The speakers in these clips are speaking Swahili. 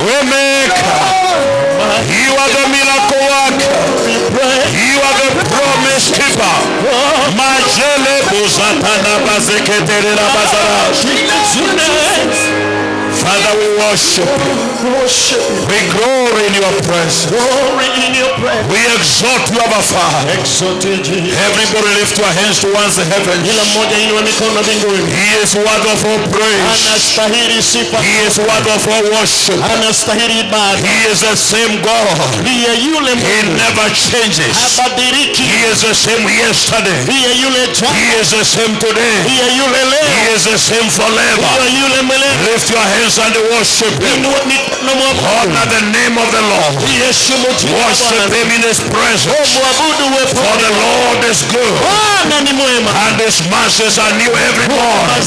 Waymaker. You are the miracle worker. You are the promise keeper. Majele buzatana bazeketele la bazara. Father, we worship you. We glory in your presence. We exalt you, our Father. Everybody lift your hands towards the heavens. He is worthy of all praise. He is worthy of all worship. He is the same God. He never changes. He is the same yesterday. He is the same today. He is the same forever. Lift your hands and worship him. Honor the name of the Lord. Worship him in his presence. For the Lord is good, and his mercies are new every morning.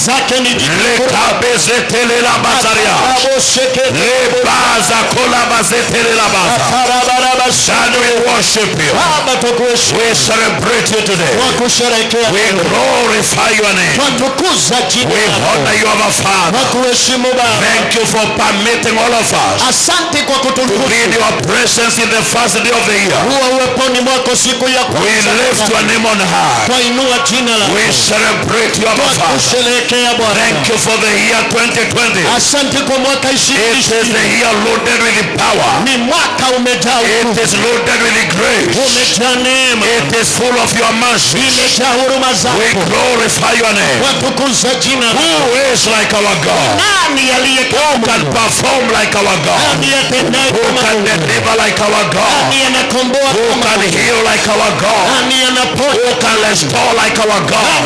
And we worship you. We celebrate you today. We glorify your name. We honor you, our Father. Thank you for permitting all of us to be in your presence in the first day of the year. We lift your name on high. We celebrate you, our Father. Thank you for the year 2020. It is the year loaded with the power. It is loaded with the grace. It is full of your mercy. We glorify your name. Who is like our God? Who can perform like our God? Who can deliver like our God? Who can heal like our God? Who can restore like our God?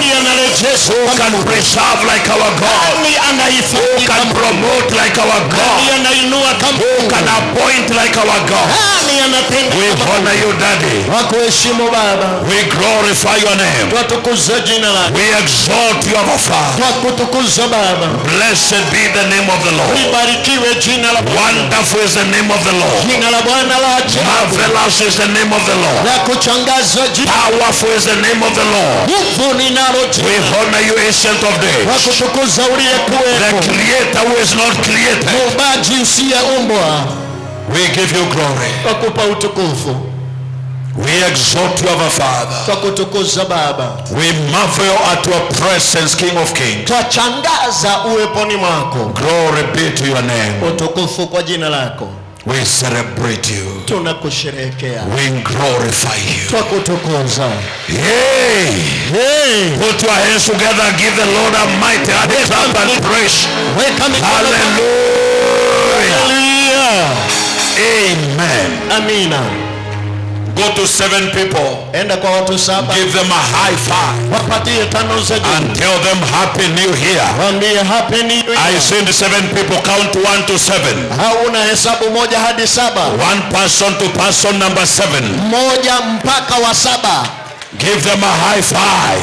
Who can preserve like our God? Who can promote like our God? Who can appoint like our God? We honor you, Daddy. We glorify your name. We exalt you, our Father. Blessed be the name of the Lord. Wonderful is the name of the Lord. Marvelous is the name of the Lord. Powerful is the name of the Lord. We honor you, Ancient of Days. The Creator who is not created. We give you glory. We exalt you, our Father. We marvel at your presence, King of Kings. Glory be to your name. We celebrate you. We glorify you. Hey! Put your hands together. Give the Lord a mighty clap and praise. Hallelujah. Amen. Amina. Go to 7 people. Give them a high five. And tell them Happy New Year. I send 7 people. Count 1 to 7. 1 person to person number 7. Give them a high five.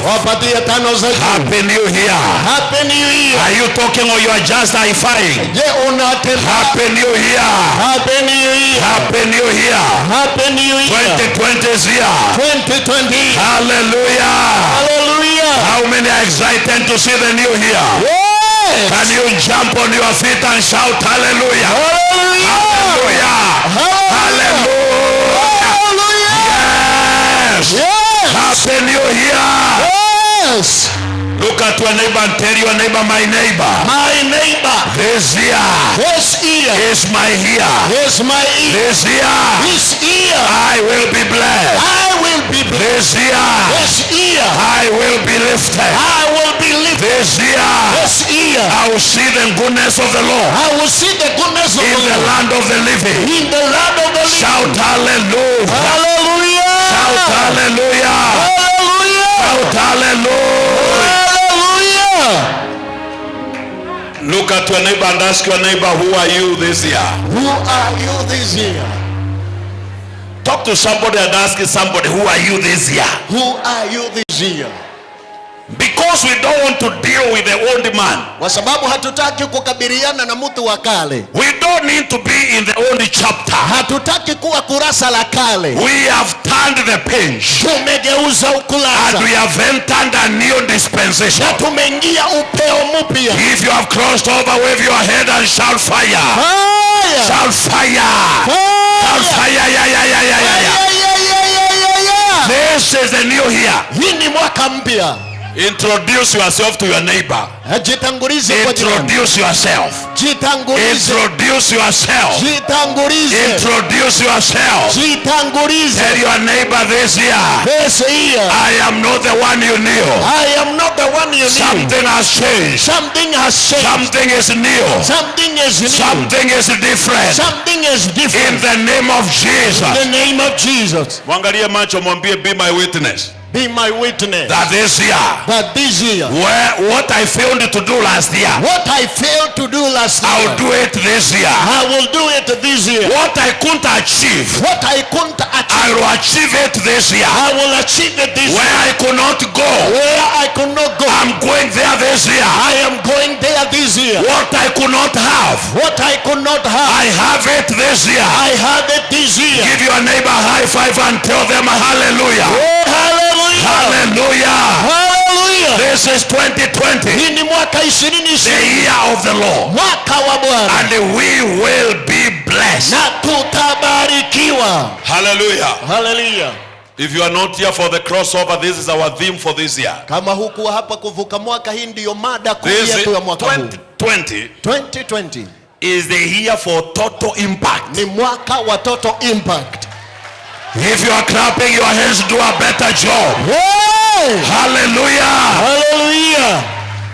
Happy New Year. Happy New Year. Are you talking or you are just high-fiving? Happy New Year. Happy New Year. Happy New Year. Happy New Year. 2020 is here. 2020. Hallelujah. Hallelujah. How many are excited to see the new year? Yes. Can you jump on your feet and shout hallelujah? Hallelujah. Hallelujah. Hallelujah. Hallelujah. Yes. Yes. Happy New Year. Yes. Look at your neighbor and tell your neighbor, my neighbor. My neighbor. This year. This year. Is my year. Is my year. This year. This year. I will be blessed. I will be blessed. This year. This year. I will be lifted. I will be lifted. This year. This year. I will see the goodness of the Lord. I will see the goodness of the Lord. In the land of the living. In the land of the living. Shout hallelujah. Hallelujah. Shout hallelujah. Hallelujah. Shout hallelujah. Look at your neighbor and ask your neighbor, who are you this year? Who are you this year? Talk to somebody and ask somebody, who are you this year? Who are you this year? Because we don't want to deal with the old man. Kwa sababu hatutaki kukabiliana na mtu wa kale. We don't need to be in the old chapter. Hatutaki kuwa kurasa la kale. We have turned the page. Tumegeuza ukurasa. And we have entered a new dispensation. Na tumeingia upeo mpya. If you have crossed over, wave your head and shout fire. Shout fire. Shout fire. This is the new year. Hii ni mwaka mpya. Introduce yourself to your neighbor. Jitangulize kwa jirani. Introduce yourself. Jitangulize. Introduce yourself. Jitangulize. Introduce yourself. Jitangulize. Tell your neighbor this year. This year. I am not the one you knew. I am not the one you knew. Something has changed. Something has changed. Something is new. Something is new. Something is different. Something is different. In the name of Jesus. In the name of Jesus. Mwangalie macho, mwambie be my witness. Be my witness. That this year. That this year. What I failed to do last year. What I failed to do last year. I'll do it this year. I will do it this year. What I couldn't achieve. What I couldn't achieve. I will achieve it this year. I will achieve it this year. Where I could not go. Where I could not go. I'm going there this year. I am going there this year. What I could not have. What I could not have. I have it this year. I have it this year. Give your neighbor a high five and tell them hallelujah. Oh, hallelujah. Hallelujah. Hallelujah. This is 2020. Hii ni mwaka 2020. The year of the Lord. Mwaka wa Bwana. And we will be blessed. Na tutabarikiwa. Hallelujah. Hallelujah. If you are not here for the crossover, this is our theme for this year. Kama hukuwa hapa kuvuka mwaka, hii ndiyo mada kuu This yetu ya mwaka huu. 2020 is the year for total impact. Ni mwaka wa total impact. If you are clapping your hands, do a better job. Hey! Hallelujah. Hallelujah.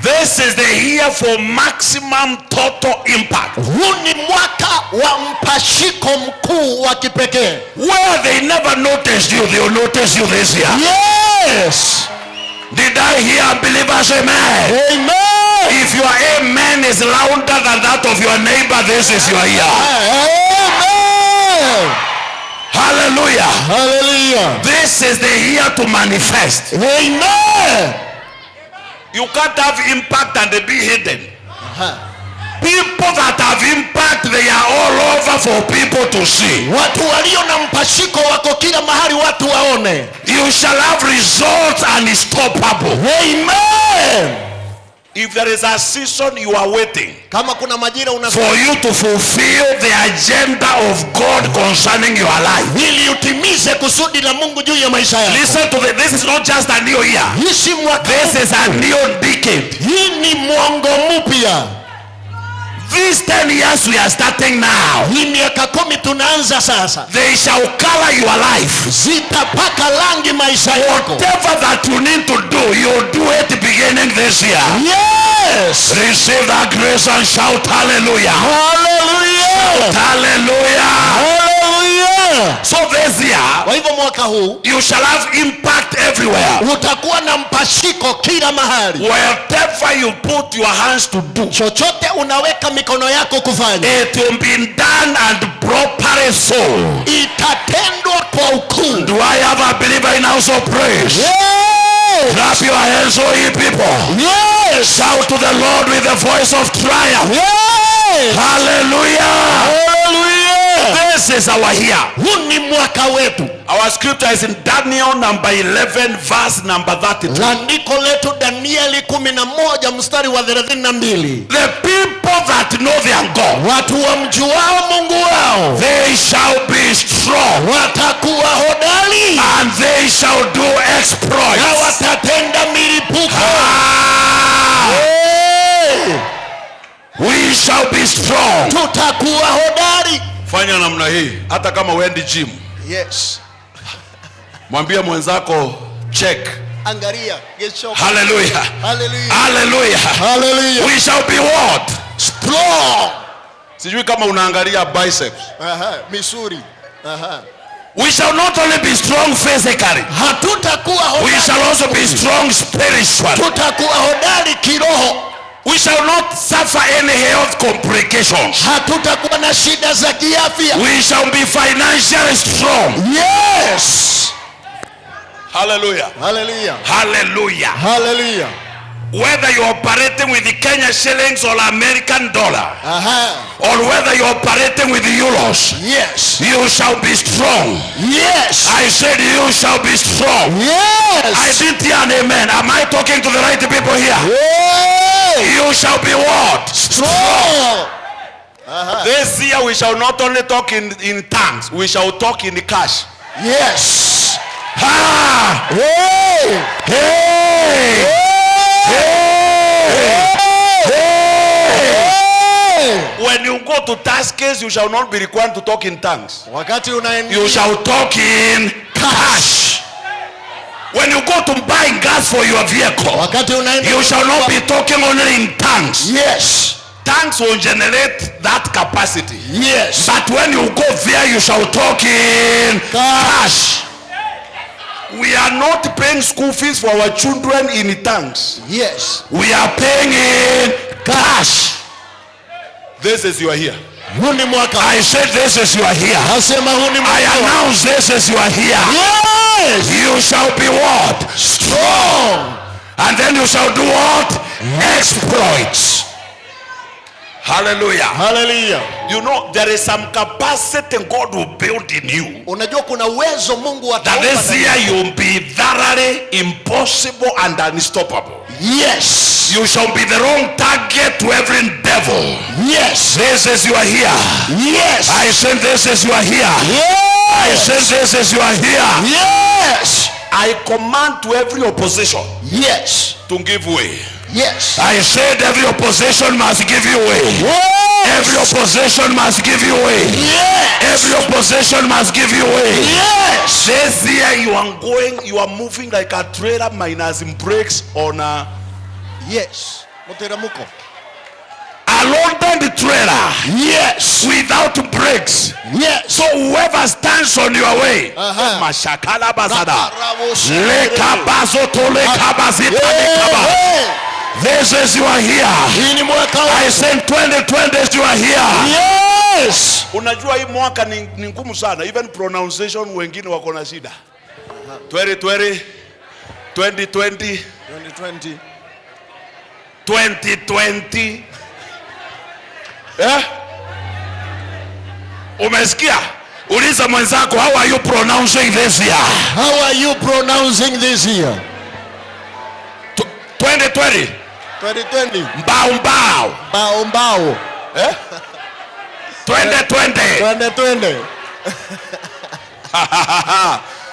This is the year for maximum total impact. Huu ni mwaka wa mpashiko mkuu wa kipekee. Where they never noticed you, they will notice you this year. Yes. Did I hear believers amen? Amen. If your amen is louder than that of your neighbor, this is your year. Amen. Hallelujah. Hallelujah. This is the year to manifest. Amen. You can't have impact and be hidden. People that have impact, they are all over for people to see. Watu walio na mpashiko wako kila mahali watu waone. You shall have results unstoppable. Amen. If there is a season you are waiting Kama kuna majira for you to fulfill the agenda of God concerning your life, ili utimize kusudi la Mungu juu ya maisha yako. listen to this is not just a new year. Hii si mwaka. This is a new decade. Hii ni mwongo mpya. These 10 years we are starting now. Hii miaka 10 tunaanza sasa. They shall color your life. Zitapaka rangi maisha yako. Whatever that you need to do, you'll do it beginning this year. Yes. Receive that grace and shout hallelujah. Hallelujah. Hallelujah. Hallelujah. So this year, Kwa hivyo mwaka huu you shall have impact everywhere. utakuwa na mpashiko kila mahali. Whatever you put your hands to do, Chochote unaweka mikono yako kufanya, it will be done and properly so. itatendwa kwa ukuu. Do I have a believer in house of praise? Yes. Clap your hands, oh ye people. Yes. Shout to the Lord with the voice of triumph. Yes. Hallelujah. Hallelujah. This is our year. Huu ni mwaka wetu. Our scripture is in Daniel number 11 verse number 32. Andiko letu Danieli 11 mstari wa 32. The people that know their God, Watu wamjuao Mungu wao they shall be strong watakuwa hodari and they shall do na exploits. watatenda milipuko. Ah, we shall be strong. Tutakuwa hodari. Fanya namna hii, hata kama uendi gym, Yes. mwambie mwenzako check. Angalia. Hallelujah. Hallelujah. Hallelujah. Hallelujah. We shall be what? Strong. Sijui kama unaangalia biceps. Misuri. We shall not only be strong physically, Hatutakuwa we hodari. shall also be strong spiritually. Tutakuwa hodari kiroho. We shall not suffer any health complications. Hatutakuwa na shida za kiafya. We shall be financially strong. Yes. Hallelujah. Hallelujah. Hallelujah. Hallelujah. Whether you're operating with the Kenya shillings or American dollar, or whether you're operating with the euros, Yes. you shall be strong. Yes. I said you shall be strong. I Yes. didn't hear an amen. Am I talking to the right people here? Yes. You shall be what? Strong. This year we shall not only talk in tongues, we shall talk in cash. Yes. Ha! Hey. Hey! When you go to taskers, you shall not be required to talk in tongues. You shall talk in cash. When you go to buy gas for your vehicle, you shall not be talking only in tongues. Yes. Tongues will generate that capacity. Yes. But when you go there, you shall talk in cash. We are not paying school fees for our children in tongues. Yes. We are paying in cash. This is you are here. I said this is you are here. I announce this is you are here. Yes. You shall be what? Strong. And then you shall do what? Exploits. Hallelujah. Hallelujah. You know there is some capacity God will build in you. Unajua kuna uwezo Mungu That this year you will be thoroughly impossible and unstoppable. Yes. You shall be the wrong target to every devil. Yes. This is you are here. Yes. I said this is you are here. Yes. I said this is you are here. Yes. I command to every opposition. Yes. To give way. Yes. I said every opposition must give you way. Yes. Every opposition must give you way. Yes. Every opposition must give you way. Yes. This year you are moving like a trailer minus brakes on a... Yes. Muteramuko. A loaded trailer. Yes. Without brakes. Yes. So whoever stands on your way. Mashakala bazada. This is you are here. I said 2020 you are here. Yes. Unajua hii mwaka ni ngumu sana. Even pronunciation wengine wako na shida. 2020 2020 2020 2020. Umesikia? Uliza mwenzako, how are you pronouncing this year? How are you pronouncing this year? 2020. 2020. Mbao mbao. Mbao mbao. 2020. 2020.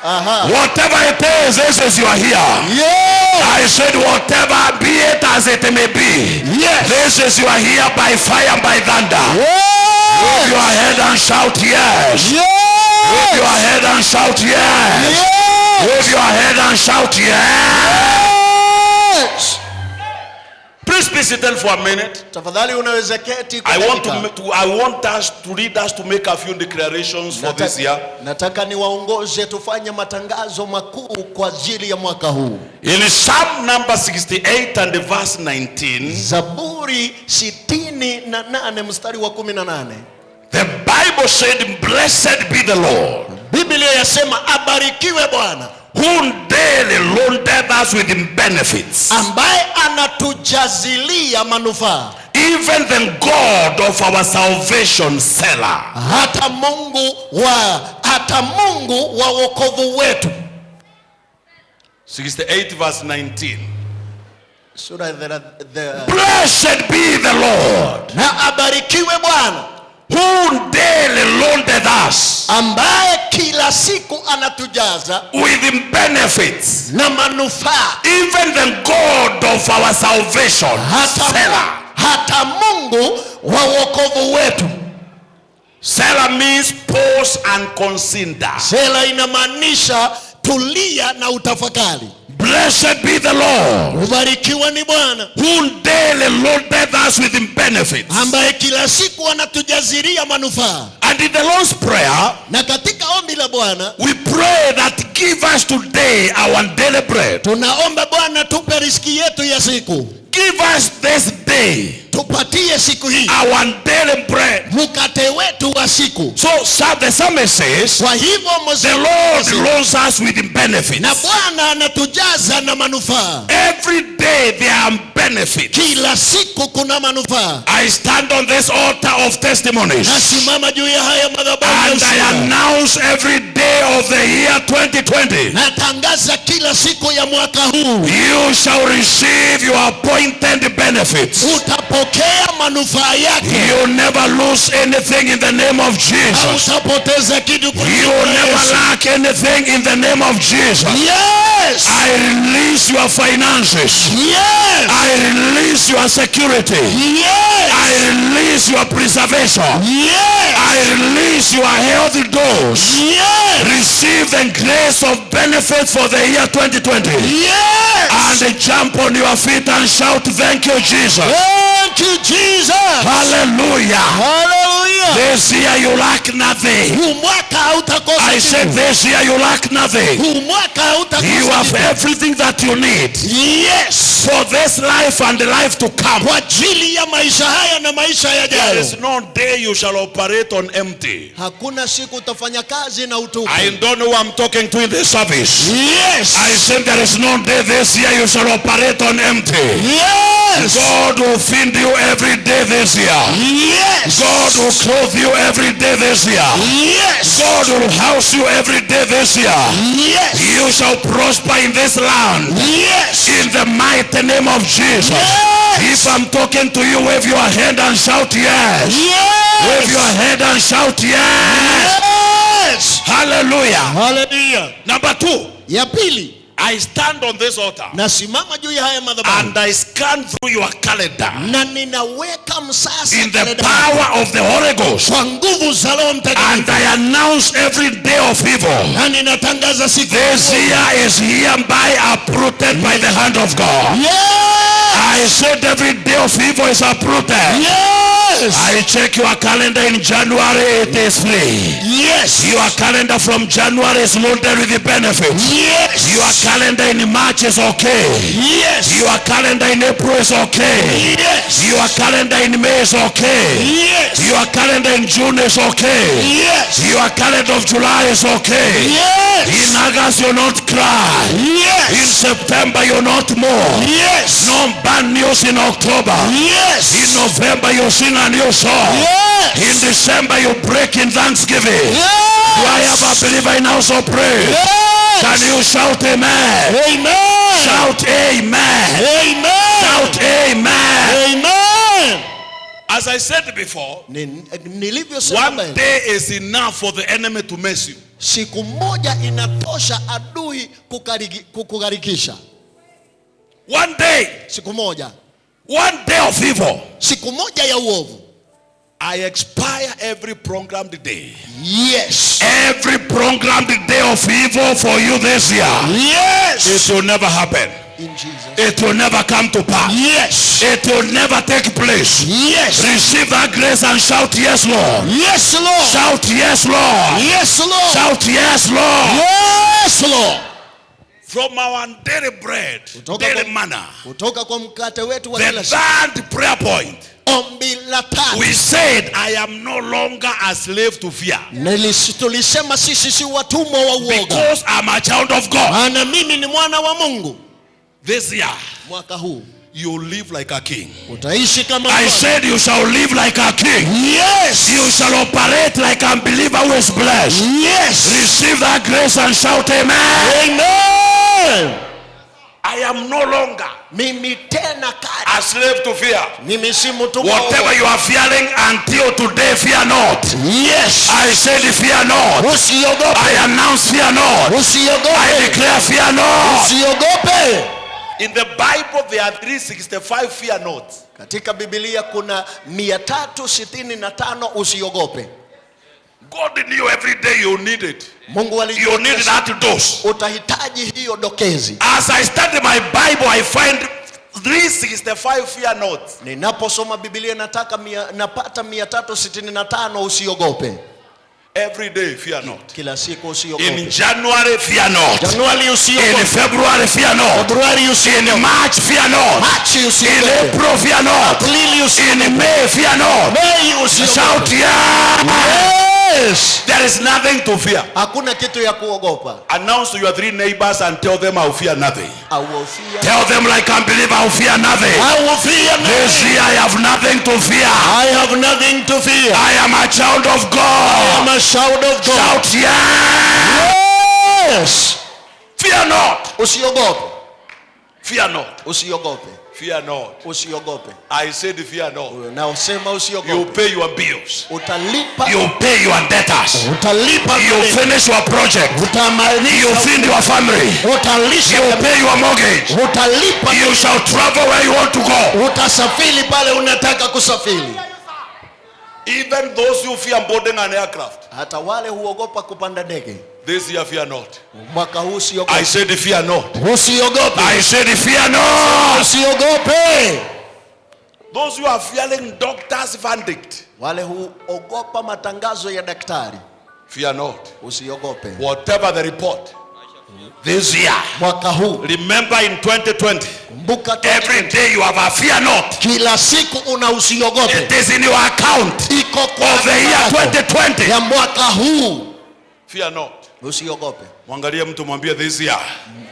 Whatever it is, this is you are here. Yes. I said whatever be it as it may be. Yes. This is you are here by fire and by thunder. Yes. With your head and shout yes. Yes. With your head and shout yes. Yes. With your head and shout yes. Yes. Please be seated for a minute. Tafadhali unaweza keti kwa I dakika. want us to lead us to make a few declarations for this year. Nataka niwaongoze tufanye matangazo makuu kwa ajili ya mwaka huu. In Psalm number 68 and verse 19. Zaburi 68 mstari wa 18. The Bible said, "Blessed be the Lord." Biblia yasema abarikiwe Bwana. Who daily loaded us with benefits. Ambaye anatujazilia manufaa. Even the God of our salvation, Selah. Hata Mungu wa wokovu wetu. 68 verse 19. Blessed be the Lord. Na abarikiwe Bwana. Who daily loaded us. Ambaye kila siku anatujaza with benefits. Na manufaa. Even the God of our salvation, Selah. Hata Mungu wa wokovu wetu. Selah means pause and consider. Selah inamaanisha tulia na utafakari. Blessed be the Lord. Ubarikiwa ni Bwana. Who daily loaded us with benefits. Ambaye kila siku anatujazilia manufaa. And in the Lord's prayer, na katika ombi la Bwana, we pray that give us today our daily bread. Tunaomba Bwana tupe riziki yetu ya siku. Give us this day tupatie siku hii our daily bread. mkate wetu wetu wa siku. So the psalmist says, Kwa hivyo the Lord loads us with benefits. na Bwana anatujaza na manufaa. Every day there are benefits. Kila siku kuna manufaa. I stand on this altar of testimonies, Nasimama juu ya haya madhabahu ya and I ushuhuda. announce every day of the year 2020, Natangaza kila siku ya mwaka huu, you shall receive your appointed benefits. utapokea manufaa yake. You never lose anything in the name of Jesus. Hautapoteza kitu kwa You jina la never Yesu. lack anything in the name of Jesus. Yes. I release your finances. Yes. I release your security. Yes. I release your preservation. Yes. I release your healthy doors. Yes. Receive the grace of benefits for the year 2020. Yes. And jump on your feet and shout, thank you, Jesus. Thank you, Jesus. Hallelujah. Hallelujah. This year you lack nothing. Huu mwaka hautakosa I said kitu. this year you lack nothing. Huu mwaka hautakosa You have kitu. everything that you need Yes. for this life and the life to come. Kwa ajili ya maisha haya na maisha There yajayo. is no day you shall operate on empty. Hakuna siku utafanya kazi na utupu. I don't know who I'm talking to in the service. Yes. I said there is no day this year you shall operate on empty. Yes. God will feed you every day this year. Yes. God will clothe you every day this year. Yes. God will house you every day this year. Yes. You shall prosper in this land. Yes. In the mighty name of Jesus. Yes. If I'm talking to you, wave your hand and shout yes. Wave your Yes. hand and shout yes. Yes. Hallelujah. Hallelujah. Number 2, Ya pili, I stand on this altar nasimama juu ya haya madhabahu and I scan through your calendar na ninaweka msasa in the kalenda power of the Holy Ghost, kwa nguvu za Roho and Mtakatifu, I announce every day of evil. na ninatangaza siku This year is hereby uprooted by the hand of God. I Yes. said every day of evil is uprooted. Yes. I check your calendar in January, it is free. Yes. Your calendar from January is loaded with the benefits. Yes. Your calendar in March is okay. Yes. Your calendar in April is okay. Yes. Your calendar in May is okay. Yes. Your calendar in June is okay. Yes. Your calendar of July is okay. Yes. In August you'll not cry. In Yes. September you'll not mourn. Yes. No bad news in October. Yes. In November you sing a new song. In Yes. December you break in thanksgiving. Do I have a believer in house of prayer? Can Yes. you shout amen? Amen. Shout amen. Amen. Shout amen. Amen. As I said before, Nilivyosema one mbele, day is enough for the enemy to mess you. siku moja inatosha adui kukugharikisha. One day, Siku moja, one day of evil. siku moja ya uovu. I expire every programmed day. Yes. Every programmed day of evil for you this year. Yes. It will never happen. In Jesus. It will never come to pass. Yes. It will never take place. Yes. Receive that grace and shout yes, Lord. Yes, Lord. Shout yes, Lord. Yes, Lord. Shout yes, Lord. Yes, Lord. From our daily bread, Kutoka daily kwa- manna, Kutoka kwa mkate wetu wa the kila siku. third prayer point, Ombi la tatu. we said, I am no longer a slave to fear, Tulisema sisi si watumwa wa uoga. because I'm a child of God. Maana mimi ni mwana wa Mungu. This year, Mwaka huu you live like a king. utaishi kama I mfalme. said you shall live like a king. Yes. You shall operate like a believer who is blessed. Yes. Receive that grace and shout amen. Amen. I am no longer Mimi tena kati. a slave to fear. Mimi si mtumwa wa Whatever uoga. you are fearing until today, fear not. Yes. I said fear not. Usiogope. I announce fear not. I Usiogope. declare fear not. Usiogope. In the Bible there are 365 fear not. Katika Biblia kuna 365 usiogope. God knew every day you need it. Mungu You alijua need that dose. utahitaji hiyo dokezi. As I study my Bible, I find 365 fear not. Ninaposoma Biblia napata 365 usiogope. Every day fear not. Kila siku In usiogope. January fear not. Januari In usiogope. February fear not. Februari usiogope. In March fear not. Machi In usiogope. April fear not. Aprili usiogope. In May fear not. Mei usiogope. Shout yes. There is nothing to fear. Hakuna kitu ya kuogopa. Announce to your 3 neighbors and tell them I will fear nothing. I will fear. Tell them like unbeliever, I will fear nothing. I will fear nothing. This year I have nothing to fear. I have nothing to fear. I am a child of God. I am a child of God. Shout yes. Fear not. Usiogope. Fear not. Usiogope. Fear not. Usiogope. I said fear not. Na usema usiogope. You pay your bills. Utalipa. You pay your debtors. Utalipa. You finish your project. Utamaliza. You feed your family. Utalisha. You pay your mortgage. Utalipa. You shall travel where you want to go. Utasafiri pale unataka kusafiri. Even those who fear boarding an aircraft. Hata wale huogopa kupanda ndege. This year fear not. Mwaka huu usiogope. I said fear not. Usiogope. I said fear not. Usiogope. Those who are fearing doctors' verdict. Wale huogopa matangazo ya daktari. Fear not. Usiogope. Whatever the report. This year. Mwaka huu. Remember in 2020. Kumbuka every day you have a fear not. Kila siku una usiogope. It is in your account. Iko kwa of the year 2020. Ya mwaka huu. Fear not. Usiogope. Mwangalie mtu mwambie this year.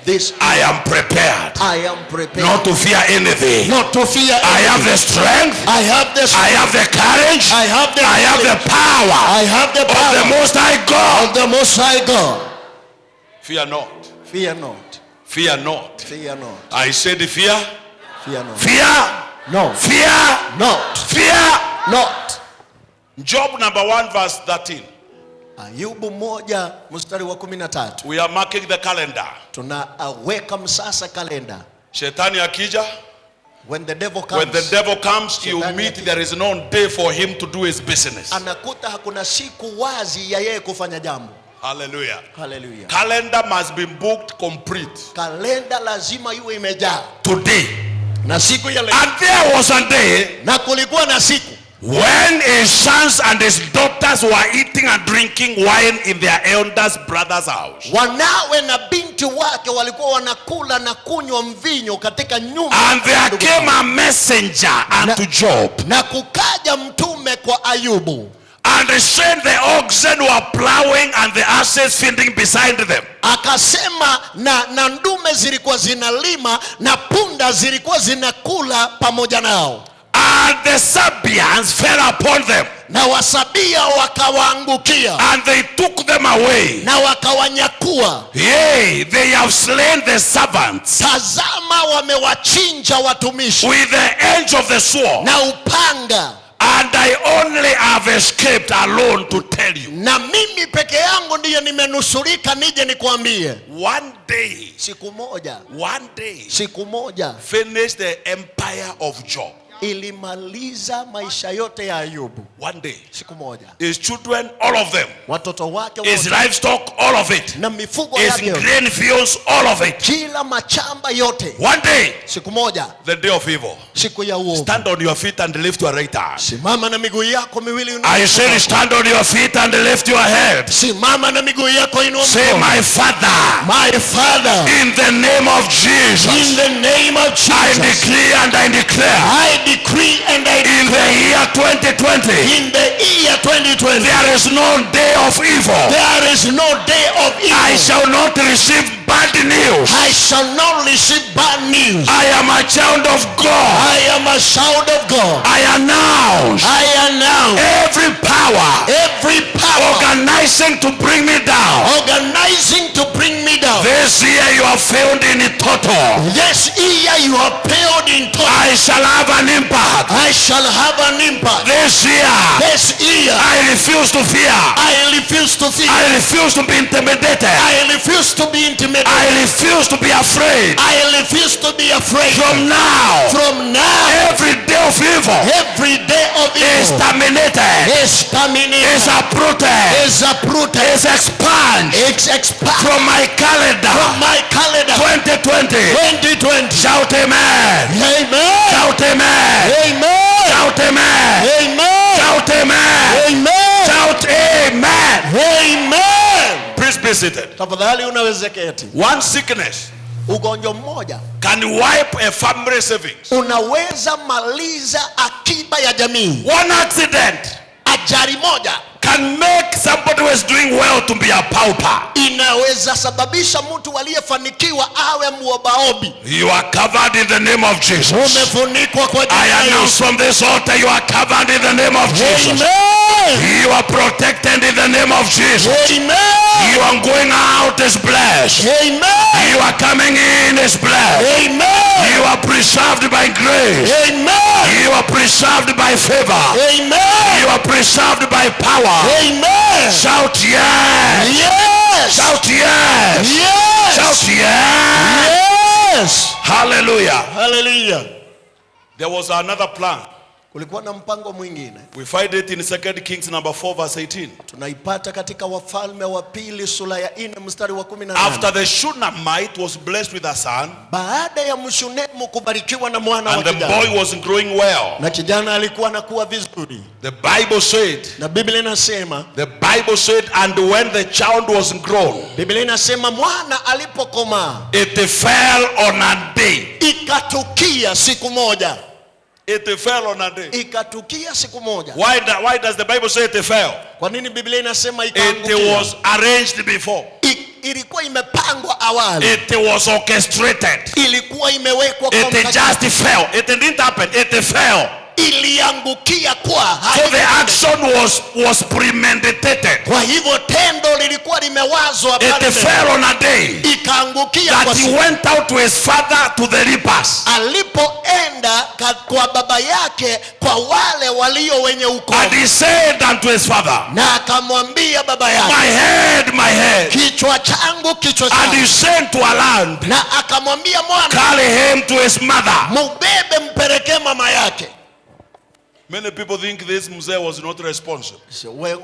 This I am prepared. I am prepared. Not to fear anything. Not to fear anything. I have the strength. I have the strength. I have the courage. I have the power. I have the power. Of the Most High God. Of the Most High God. Fear not. Fear not. Fear not. Fear not. I said fear. Fear not. Fear. No. Fear not. Fear not. Job number 1 verse 13. Ayubu 1 mstari wa 13. We are marking the calendar. Tunaweka msasa kalenda. Shetani akija. When the devil comes. When the devil comes, you meet there is no day for him to do his business. Anakuta hakuna siku wazi ya yeye kufanya jambo. Hallelujah. Hallelujah. Calendar must be booked complete. Kalenda lazima iwe imejaa. Today. Na siku ya leo. And there was a day. Na kulikuwa na siku. When his sons and his daughters were eating and drinking wine in their elders' brother's house. Wanawe na binti wake walikuwa wanakula na kunywa mvinyo katika nyumba. And there came a messenger unto Job. Na kukaja mtume kwa Ayubu. And they said the oxen were plowing and the asses feeding beside them. Akasema na ndume zilikuwa zinalima na punda zilikuwa zinakula pamoja nao. And the Sabians fell upon them. Na Wasabia wakawaangukia. And they took them away. Na wakawanyakua. Yea, they have slain the servants. Tazama wamewachinja watumishi. With the edge of the sword. Na upanga. And I only have escaped alone to tell you. Na mimi peke yangu ndiye nimenusurika nije nikwambie. One day. Siku moja. One day. Siku moja. Finished the empire of Job. Ilimaliza maisha yote ya Ayubu. One day. Siku moja. His children, all of them. Watoto wake his livestock, all of it. Na mifugo yake. His grain fields, all of it. Kila machamba yote. One day. Siku moja. The day of evil. Siku ya uovu. Stand on your feet and lift your right arm. Simama na miguu yako miwili inua. I said stand on your feet and lift your head. Simama na miguu yako inua. Say my Father. My Father. In the name of Jesus. In the name of Jesus. I decree and I declare. I decree and I declare. In the year 2020. In the year 2020. There is no day of evil. There is no day of evil. I shall not receive bad news. I shall not receive bad news. I am a child of God. I am a child of God. I announce. Every power. Organizing to bring me down. Organizing to bring me down. This year you have failed in total. This year you have failed in total. I shall have an impact. I shall have an impact. This year. This year. I refuse to fear. I refuse to fear. I refuse to be intimidated. I refuse to be intimidated. I refuse to be afraid. I refuse to be afraid. From now. Every day of evil. Every day of evil. Is terminated. Is terminated. Is uprooted. Is uprooted. Is expunged. It's expunged. From my calendar. From my calendar. 2020. 2020. Shout amen. Amen. Shout amen. Amen. Shout amen. Amen. Shout amen. Amen. Shout amen. Amen. Please be seated. Tafadhali unaweza keti. One sickness. Ugonjwa mmoja can wipe a family savings. Unaweza maliza akiba ya jamii. One accident. Ajali moja can make somebody who is doing well to be a pauper. Inaweza sababisha mtu aliyefanikiwa awe muobaobi. You are covered in the name of Jesus. Umefunikwa kwa jina la Yesu. I announce from this altar, you are covered in the name of Jesus. Amen. You are protected in the name of Jesus. Amen. You are going out as blessed. Amen. You are coming in as blessed. Amen. You are preserved by grace. Amen. You are preserved by favor. Amen. You are preserved by power. Amen. Shout yes. Yes. Shout yes. Yes. Shout yes. Yes. Hallelujah. Hallelujah. There was another plan. Kulikuwa na mpango mwingine. We find it in 2 Kings number 4 verse 18. Tunaipata katika Wafalme wa Pili sura ya 4 mstari wa 18. After the Shunammite was blessed with a son, baada ya Mshunemu kubarikiwa na mwana wa and the kijana, boy was growing well, na kijana alikuwa anakuwa vizuri, the Bible said, na Biblia inasema, and when the child was grown, Biblia inasema mwana alipokomaa, It fell on a day. ikatukia siku moja. it fell on a day. Ikatukia siku moja. Why does the Bible say it fell? Kwa nini Biblia inasema It ikaangukia? was arranged before. Ilikuwa imepangwa awali. It was orchestrated. Ilikuwa imewekwa kwa It just fell. It didn't happen. It fell. Iliangukia kwa. So the action was premeditated. Kwa hivyo tendo lilikuwa limewazwa pale. It fell on a day Ikaangukia kwa that he went out to his father to the reapers. Alipoenda kwa baba yake kwa wale walio wenye ukoo. And he said unto his father, na akamwambia baba yake, my head. kichwa changu, kichwa changu. And he sent to a land, na akamwambia mwana, carry him to his mother. mubebe mpelekee mama yake. Many people think this mzee was not responsible.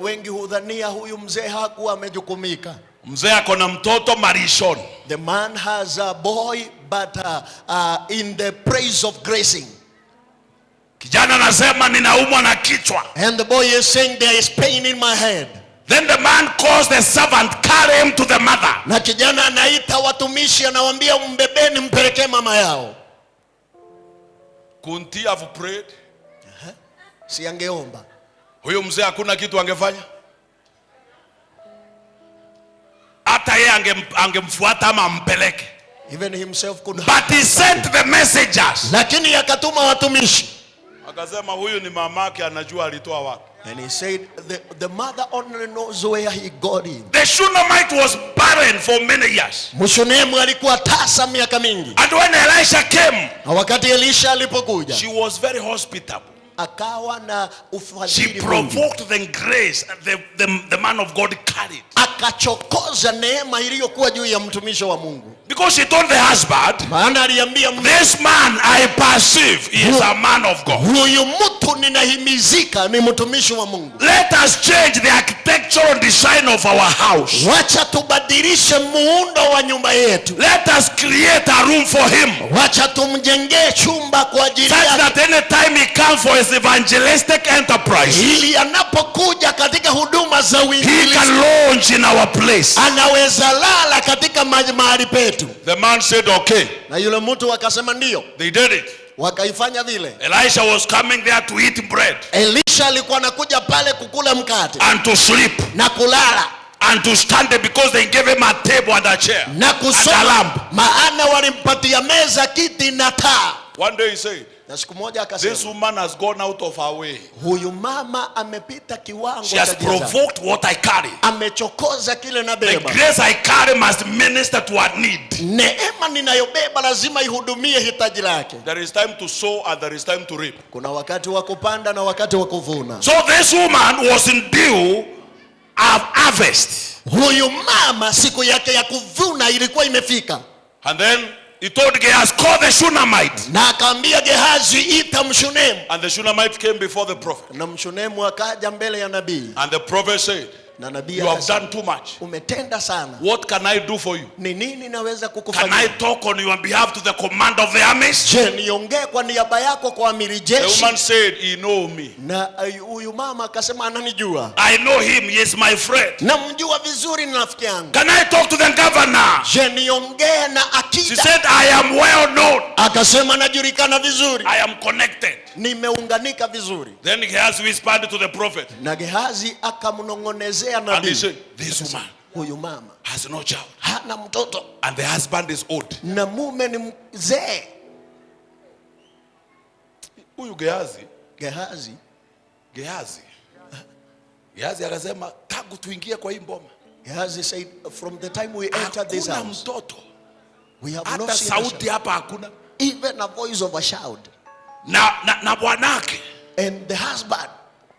Wengi hudhania huyu mzee hakuwa amejukumika. Mzee akona mtoto Marishon. The man has a boy but in the praise of gracing. Kijana anasema ninaumwa na kichwa. And the boy is saying there is pain in my head. Then the man calls the servant, carry him to the mother. Na kijana anaita watumishi, anawaambia mbebeni mpelekee mama yao. Couldn't he have prayed? Si angeomba? Huyo mzee hakuna kitu angefanya? Hata yeye angemfuata ama ampeleke. Even himself could. But he sent the messengers. Lakini yakatuma watumishi. Akasema huyu ni mamake, anajua alitoa wapi. And he said the mother only knows where he got him. The Shunammite was barren for many years. Mshunemu alikuwa tasa miaka mingi. And when Elisha came, na wakati Elisha alipokuja, she was very hospitable. Akawa na ufadhili. She provoked the grace the man of God carried. Akachokoza neema iliyokuwa juu ya mtumishi wa Mungu. Because she told the husband, maana aliambia, this man I perceive is a man of God. Huyu mtu ninahimizika ni mtumishi wa Mungu. Let us change the architectural design of our house. Wacha tubadilishe muundo wa nyumba yetu. Let us create a room for him. Wacha tumjengee chumba kwa ajili yake. Such that any time he comes for his evangelistic enterprise, ili anapokuja katika huduma za uinjilisti, he can launch in our place. Anaweza lala katika mahali petu. The man said okay. Na yule mtu akasema ndio. They did it. Wakaifanya vile. Elisha was coming there to eat bread. Elisha alikuwa anakuja pale kukula mkate. And to sleep. Na kulala. And to stand there because they gave him a table and a chair. Na kusoma. And a lamp. Maana walimpatia meza, kiti na taa. One day he said, na siku moja akasema, this woman has gone out of her way. Huyu mama amepita kiwango. She has provoked what I carry. Amechokoza kile nabeba. The grace I carry must minister to her need. Neema ninayobeba lazima ihudumie hitaji lake. There is time to sow and there is time to reap. Kuna wakati wa kupanda na wakati wa kuvuna. So this woman was in due of harvest. Huyu mama siku yake ya kuvuna ilikuwa imefika. And then he told Gehazi, call the Shunammite. Na akaambia Gehazi, ita Mshunemu. And the Shunammite came before the prophet. Na Mshunemu akaja mbele ya nabii. And the prophet said, na nabii, you have done too much. Umetenda sana. What can I do for you? Ni nini naweza kukufanyia? Can I talk on your behalf to the commander of the armies? Je, niongee kwa niaba yako kwa amiri jeshi? The woman said, he know me. Na huyu mama akasema ananijua. I know him, he is my friend. Namjua vizuri, ni rafiki yangu. Can I talk to the governor? Je, niongee na akida? She said, I am well known. Akasema najulikana vizuri. I am connected. nimeunganika vizuri. Then Gehazi whispered to the prophet. Na Gehazi akamnong'onezea And he nabii, said, this woman huyu mama has no child. hana mtoto And the husband is old. na mume ni mzee. Huyu Gehazi akasema tangu tuingie kwa hii mboma, Gehazi said, from the time we entered this hakuna house, mtoto. we have not Hata seen a sauti child. hapa hakuna. Even a voice of a shout. Na bwanake. And the husband,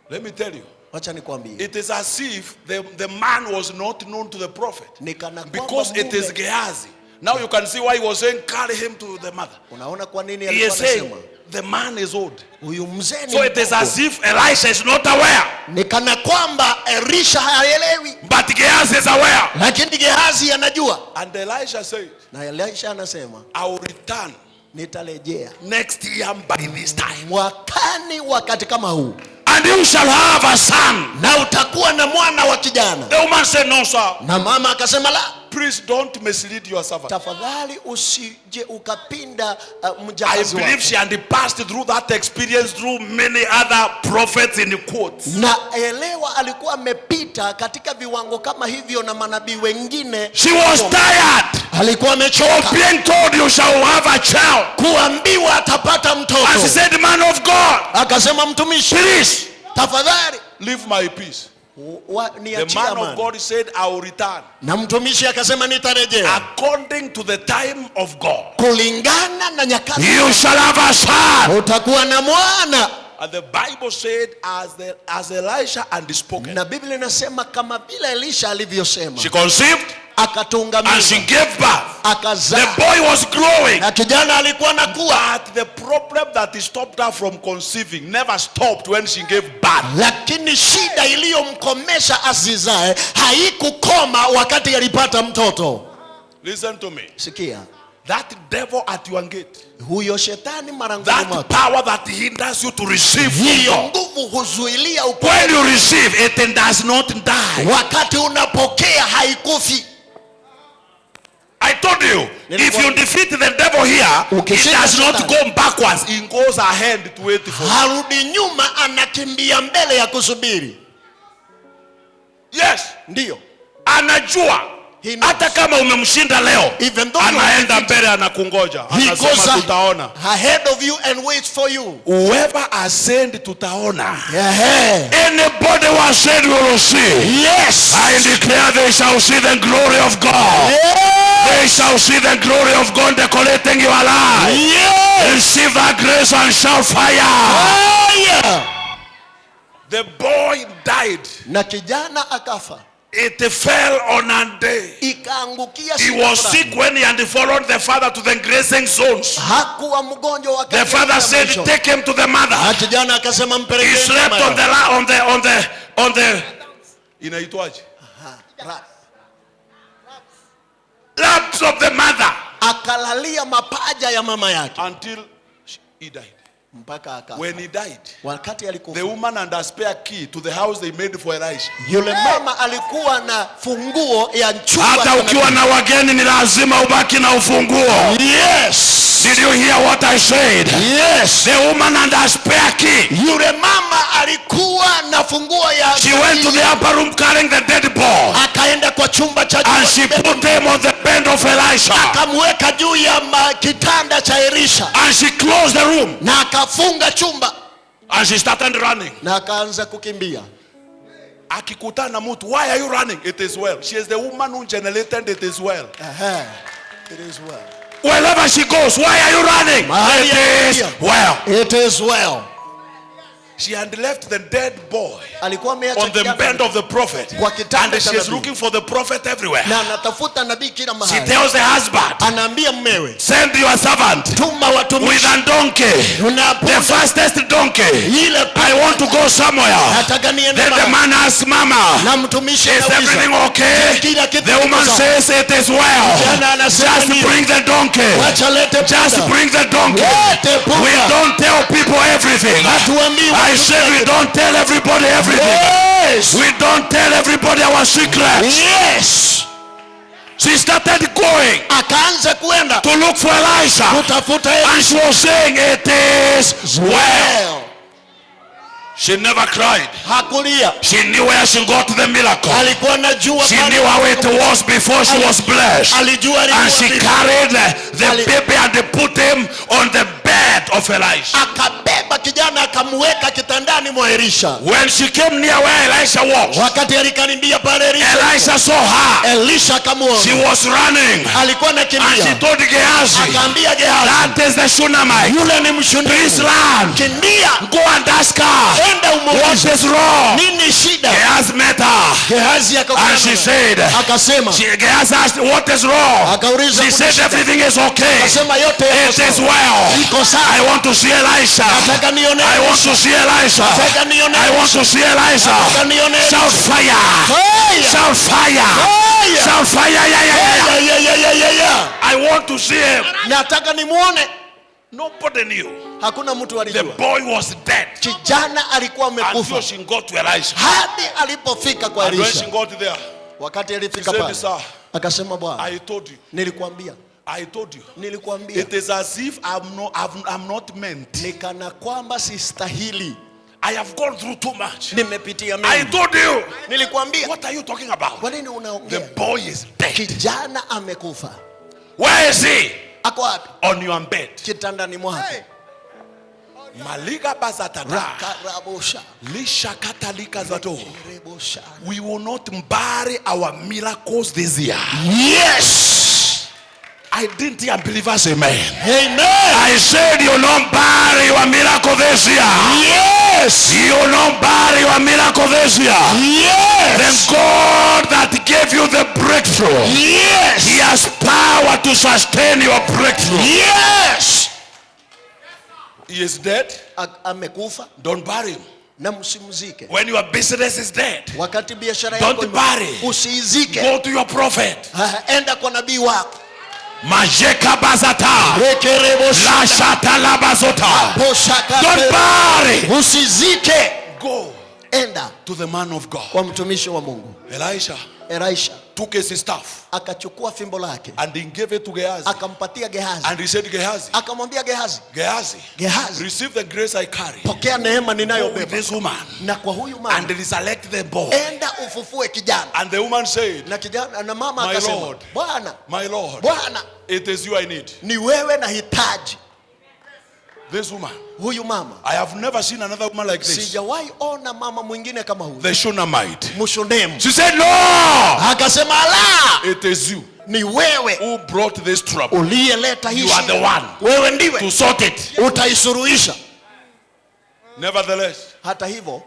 Let me tell you. wacha nikwambie, It is as if the man was not known to the prophet. ni kana kwamba Because it is mume- Gehazi. Now you can see why he was saying carry him to the mother. unaona kwa nini He alikuwa is saying anasema the man is old. huyu mzee ni So it is mdogo. as if Elisha is not aware. Ni kana kwamba Elisha haelewi, But Gehazi is aware. lakini Gehazi anajua. And Elisha said, Na Elisha anasema I will return nitarejea next year by this time. mwakani wakati kama huu, And you shall have a son. na utakuwa na mwana wa kijana. The woman said, no, sir. Na mama akasema, la, Please don't mislead your servant. tafadhali usije ukapinda I mjakazi believe wako. she had passed through that experience through many other prophets in quotes. Na elewa alikuwa amepita katika viwango kama hivyo na manabii wengine. She was tired Alikuwa amechoka being told you shall have a child. kuambiwa atapata And she mtoto. said, man of God, Akasema, mtumishi, please tafadhali leave my peace. The niachie man of amani. God said, I will return Na mtumishi akasema, nitarejea according to the time of God. kulingana na nyakati. You shall have a son. Utakuwa na mwana. And the Bible said, as Elisha had spoken, Na Biblia inasema kama vile Elisha alivyosema, she conceived akatunga and she mimba, gave birth. The akazaa, boy was growing. na kijana alikuwa anakuwa. But the problem that stopped her from conceiving never stopped when she gave birth. Lakini shida iliyomkomesha asizae haikukoma wakati alipata mtoto. Listen to me. Sikia, That devil at your gate, huyo shetani marangoni that mwako, power that hinders you to receive hiyo freedom, nguvu huzuilia when upendo. you receive, it does not die. Wakati unapokea haikufi. I told you, if you defeat the devil here, he does not go backwards. He goes ahead to wait for you. Harudi nyuma, anakimbia mbele ya kusubiri. Yes. Ndiyo. Anajua hata kama umemshinda leo, Even though you anaenda mbele anakungoja. He goes Anasema tutaona. ahead of you and waits for you. Whoever ascend tutaona. Yeah. Anybody who ascend we will see. Yes. I declare they shall see the glory of God. Yeah. They shall see the glory of God decorating your life. Yeah. Receive that grace and shout fire. Fire. The boy died. Na kijana akafa. It fell on a day. Ikaangukia He siku was fulani. sick when he had followed the father to the grazing zones. Hakuwa mgonjwa wakati The father wa said, mwisho. take him to the mother. Na kijana akasema He mpelekeni slept mama yao. on the inaitwaje? Laps of the mother Akalalia mapaja ya mama yake until he died. mpaka akafa. When he died, Wakati the alikufa, woman had a spare key to the house they made for Elisha. yule mama alikuwa na funguo ya chumba. Hata cha ukiwa nabii. na wageni ni lazima ubaki na ufunguo. Yes. Did you hear what I said? Yes. The woman had a spare key. Yule mama alikuwa na funguo ya She went to the upper room carrying the dead boy, akaenda kwa chumba cha and she put him on the bed of Elisha, akamweka juu ya kitanda cha Elisha and she closed the room, na akafunga chumba and she started running. na akaanza kukimbia. Akikutana na mtu, why are you running? It is well. She is the woman who generated it is well. It is well. Wherever she goes, why are you running? Mahali It is anaingia. well. It is well. She had left the dead boy Alikuwa ameacha on the kijana bed of the prophet, kwa kitanda and cha she is nabii. looking for the prophet everywhere. na anatafuta nabii kila She mahali. tells the husband, Anaambia mmewe, send your servant tuma with watumishi a donkey, na the punda fastest donkey. ile I want to go somewhere. nataka niende Then the mahali. man asks, Mama, Na mtumishi is everything anauliza, okay? kila kitu The woman kiko sawa. says it is well. Kijana anasema Just ndio. bring the donkey. Wacha lete Just punda. bring the donkey. Lete punda. We don't tell people everything. Hatuambii I watu said we kila don't tell everybody everything. Yes. We don't tell everybody our secrets. Yes. She started going akaanza kuenda to look for Elisha. kutafuta And she was saying, it is well. She never cried. Hakulia. She knew where she got the miracle. Alikuwa anajua She knew how it was before she was blessed. Alijua And she carried the baby and they put him on the bed of Elisha. Akabeba kijana akamweka kitandani mwa Elisha. When she came near where Elisha was, wakati alikaribia pale Elisha saw her. Elisha akamuona. She was running. Alikuwa anakimbia. And she told Gehazi, akaambia Gehazi, that is the Shunammite. Yule ni Mshunami. Please run. Kimbia. Go and ask her. What is wrong? Nini shida? Gehazi met her. Gehazi and she said, akasema, Gehazi asked, what is wrong? Akauliza, she said, everything is okay. Akasema, yote it is well. I want to see Elisha. I want to see Elisha. I want to see Elisha. Shout fire. Shout fire. Shout fire. Yeah. I want to see him. Nataka nimuone. Nobody knew. Hakuna mtu alijua. The boy was dead. Kijana alikuwa amekufa. Until she got to Elisha. Hadi alipofika kwa Elisha. And when she got there, wakati alifika pale, akasema, Bwana, I told you. Nilikuambia. I told you. Nilikuambia. It is as if I'm not meant. Nikana kwamba sistahili. I have gone through too much. Nimepitia mengi. I told you. Nilikuambia. What are you talking about? Kwa nini unaongea? The boy is dead. Kijana amekufa. Where is he? Ako wapi? On your bed. Kitandani mwake. Maliga bazatata. Rakarabosha. Lisha katalika zato. We will not bury our miracles this year. Yes. I didn't hear believers, amen. Amen. I said you will not bury your miracle this year. Yes. You will not bury your miracle this year. Yes. The God that gave you the breakthrough. Yes. He has power to sustain your breakthrough. Yes. He is dead. Amekufa. Don't bury him. Na msimzike. When your business is dead, wakati biashara yako don't bury. Usiizike. Go to your prophet. Enda kwa nabii wako. Majeka bazata. La shata la bazota. Don't bury. Usizike. Go. Enda to the man of God. Kwa mtumishi wa Mungu. Elisha took his staff. Akachukua fimbo lake. And he gave it to Gehazi. Akampatia Gehazi. And he said, Gehazi. Akamwambia Gehazi. Gehazi. Receive the grace I carry. Pokea neema ninayobeba. With this woman. Na kwa huyu mama. And resurrect the boy. Enda ufufue kijana. And the woman said, na kijana na mama akasema, Bwana. My Lord. Bwana. It is you I need. Ni wewe nahitaji. This woman. Huyu mama. I have never seen another woman like this. Sijawahi ona mama mwingine kama huyu. The Shunammite. Mshunemu. She said, no. Akasema, la. It is you. Ni wewe. Who brought this trouble. Uliyeleta hii. You are the one. Wewe ndiwe. To sort it. Utaisuruhisha. Nevertheless. Hata hivyo.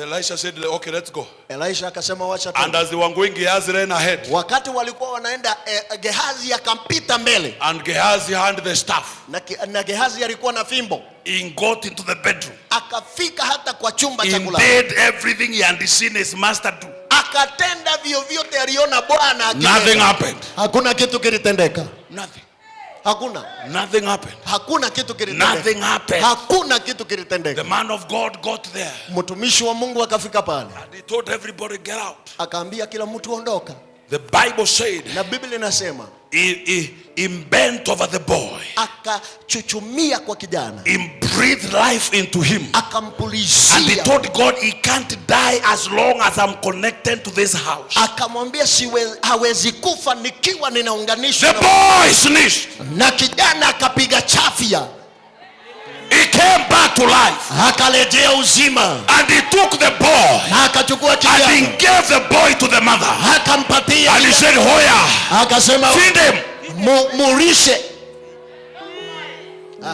Elisha said, okay, let's go. Elisha akasema wacha tu. And as they were going, Gehazi ran ahead. Wakati walikuwa wanaenda, Gehazi akampita mbele. And Gehazi had the staff. Na Gehazi alikuwa na fimbo. He got into the bedroom. Akafika hata kwa chumba cha kulala. He did everything he had seen his master do. Akatenda vyovyote aliona Bwana akitenda. Nothing happened. Hakuna kitu kilitendeka. Nothing. Hakuna. Nothing happened. Hakuna kitu kilitendeka. Nothing happened. Hakuna kitu kilitendeka. The man of God got there. Mtumishi wa Mungu akafika pale. And he told everybody, get out. Akaambia kila mtu ondoka. The Bible said, na Biblia inasema, he bent over the boy. Akachuchumia kwa kijana. He breathed life into him. Akampulizia. And he told God, he can't die as long as I'm connected to this house. Akamwambia hawezi kufa nikiwa ninaunganishwa. The boy sneezed. Na kijana akapiga chafya. He came back to life. Akalejea uzima. And he took the boy. Akachukua kijana. And he gave the boy to the mother. Akampatia. And he said, Hoya. Akasema, feed him. Murishe.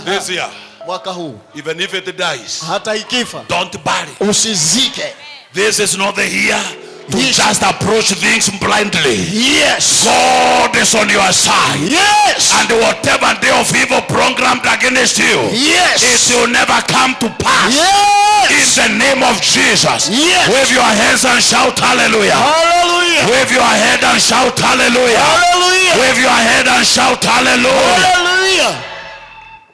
This year. Mwaka huu. Even if it dies. Hata ikifa. Don't bury. Usizike. This is not the year to just approach things blindly. Yes. God is on your side. Yes. And whatever day of evil programmed against you, yes, it will never come to pass. Yes. In the name of Jesus. Yes. Wave your hands and shout hallelujah. Hallelujah. Wave your head and shout hallelujah. Hallelujah. Wave your head and shout hallelujah. Hallelujah.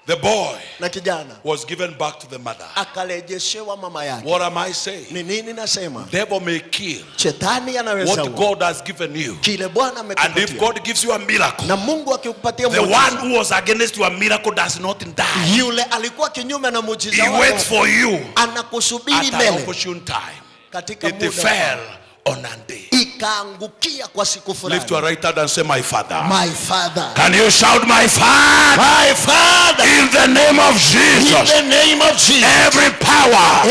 The boy na kijana was given back to the mother. akarejeshewa mama yake. What am I saying? Ni nini nasema? Devil may kill Shetani anaweza what God has given you. kile Bwana And amekupatia. if God gives you a miracle, Na Mungu akikupatia the muujiza, one who was against your miracle does not die. yule alikuwa kinyume na muujiza He wako waits for you anakusubiri at an mbele opportune time. katika It muda fell on a day. ikaangukia kwa siku fulani. Lift your right hand and say, my Father. My Father. Can you shout, my Father? My Father. In the name of Jesus. In the name of Jesus. Every power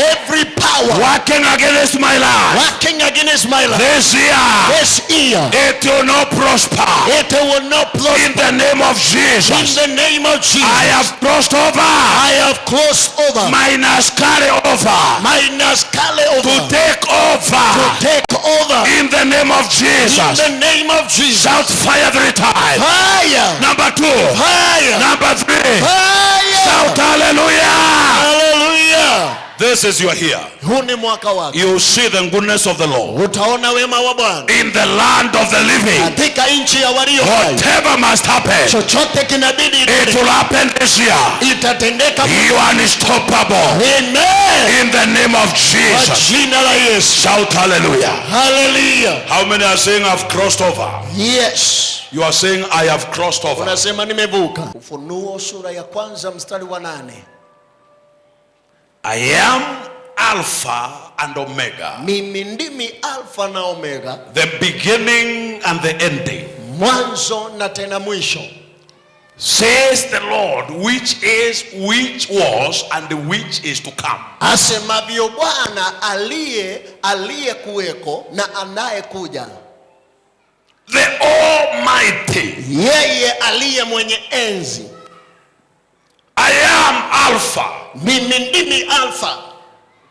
working against my life working against my life this year, it will not prosper. It will not prosper. In the name of Jesus. In the name of Jesus. I have crossed over. I have crossed over. Minus carry over. Minus carry over. To take over. To take over. In the name of Jesus. In the name of Jesus. Shout fire 3 times. Fire. Number 2. Fire. Number 3. Fire. Shout hallelujah. Hallelujah. This is your year. Huu ni mwaka wako. You see the goodness of the Lord. Utaona wema wa Bwana. In the land of the living. Katika nchi ya walio hai. Whatever must happen. Chochote kinabidi. It will happen this year. Itatendeka. You are unstoppable. Amen. In the name of Jesus. Kwa jina la Yesu. Shout hallelujah. Hallelujah. How many are saying I've crossed over? Yes. You are saying I have crossed over. Unasema nimevuka. Ufunuo sura ya 1 mstari wa 8. I am Alpha and Omega. Mimi ndimi Alpha na Omega. The beginning and the ending. Mwanzo na tena mwisho. Says the Lord, which is, which was, and which is to come. Asemavyo Bwana aliye kuweko na anaye kuja. The Almighty. Yeye aliye mwenye enzi. I am Alpha. Mimi ndimi Alpha.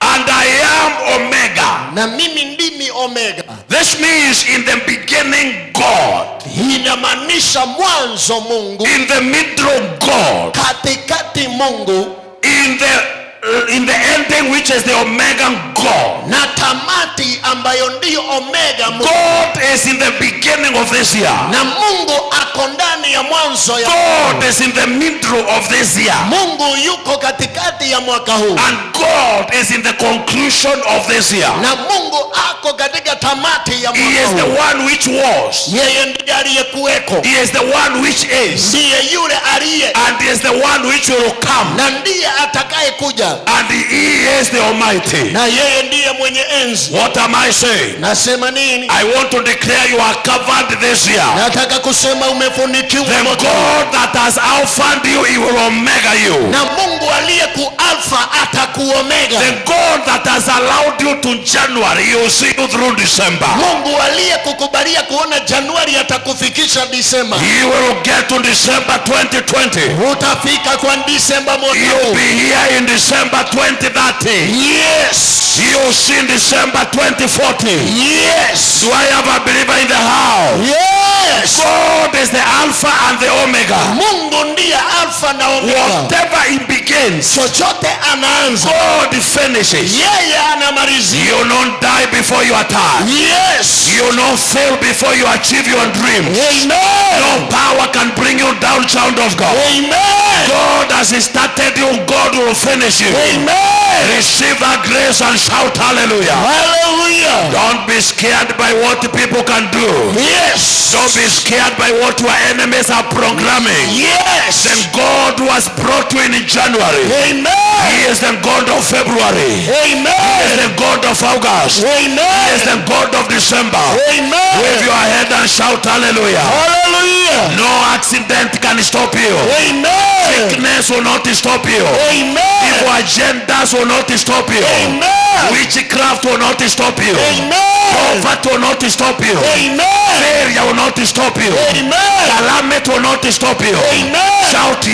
And I am Omega. Na mimi ndimi Omega. This means in the beginning God. Inamaanisha mwanzo Mungu. In the middle God. Katikati Mungu. In the ending, which is the Omega God. Na tamati ambayo ndio Omega Mungu. God is in the beginning of this year. Na Mungu ako ndani ya mwanzo ya God is in the middle of this year. Mungu yuko katikati ya mwaka huu. And God is in the conclusion of this year. Na Mungu ako katika tamati ya mwaka huu. He is the one which was. Yeye ndiye aliyekuweko. He is the one which is. Ndiye yule aliye. And he is the one which will come. Na ndiye atakaye kuja. And he is the Almighty. Na yeye ndiye mwenye enzi. What am I saying? Nasema nini? I want to declare you are covered this year. Nataka kusema umefunikiwa. The God that has alphaed you, he will omega you. Na Mungu aliye ku alpha atakuomega. The God that has allowed you to January, he will see you through December. Mungu aliye kukubalia kuona Januari atakufikisha Disemba. He will get to December 2020. Utafika kwa Disemba mwaka huu. You'll be here in December 2030. Yes. You'll see in December 2040. Yes. Do I have a believer in the house? Yes. God is the Alpha and the Omega. Mungu ndiye Alpha na Omega. Whatever he begins, chochote anaanza, God finishes. yeye anamalizia. You don't die before your time. Yes. You don't fail before you achieve your dreams. Amen. No power can bring you down, child of God. Amen. God has started you, God will finish you. Amen. Receive that grace and shout hallelujah. Hallelujah. Don't be scared by what people can do. Yes. Don't be scared by what your enemies are programming. Yes. The God who has brought you in January. Amen. He is the God of February. Amen. He is the God of August. Amen. He is the God of December. Amen. Wave your head and shout hallelujah. Hallelujah. No accident can stop you. Amen. Sickness will not stop you. Amen. Evil agendas will not stop you. Amen. Witchcraft will not stop you. Amen. Poverty will not stop you. Amen. Failure will not stop you. Amen. Calamity will not stop you. Amen. Shout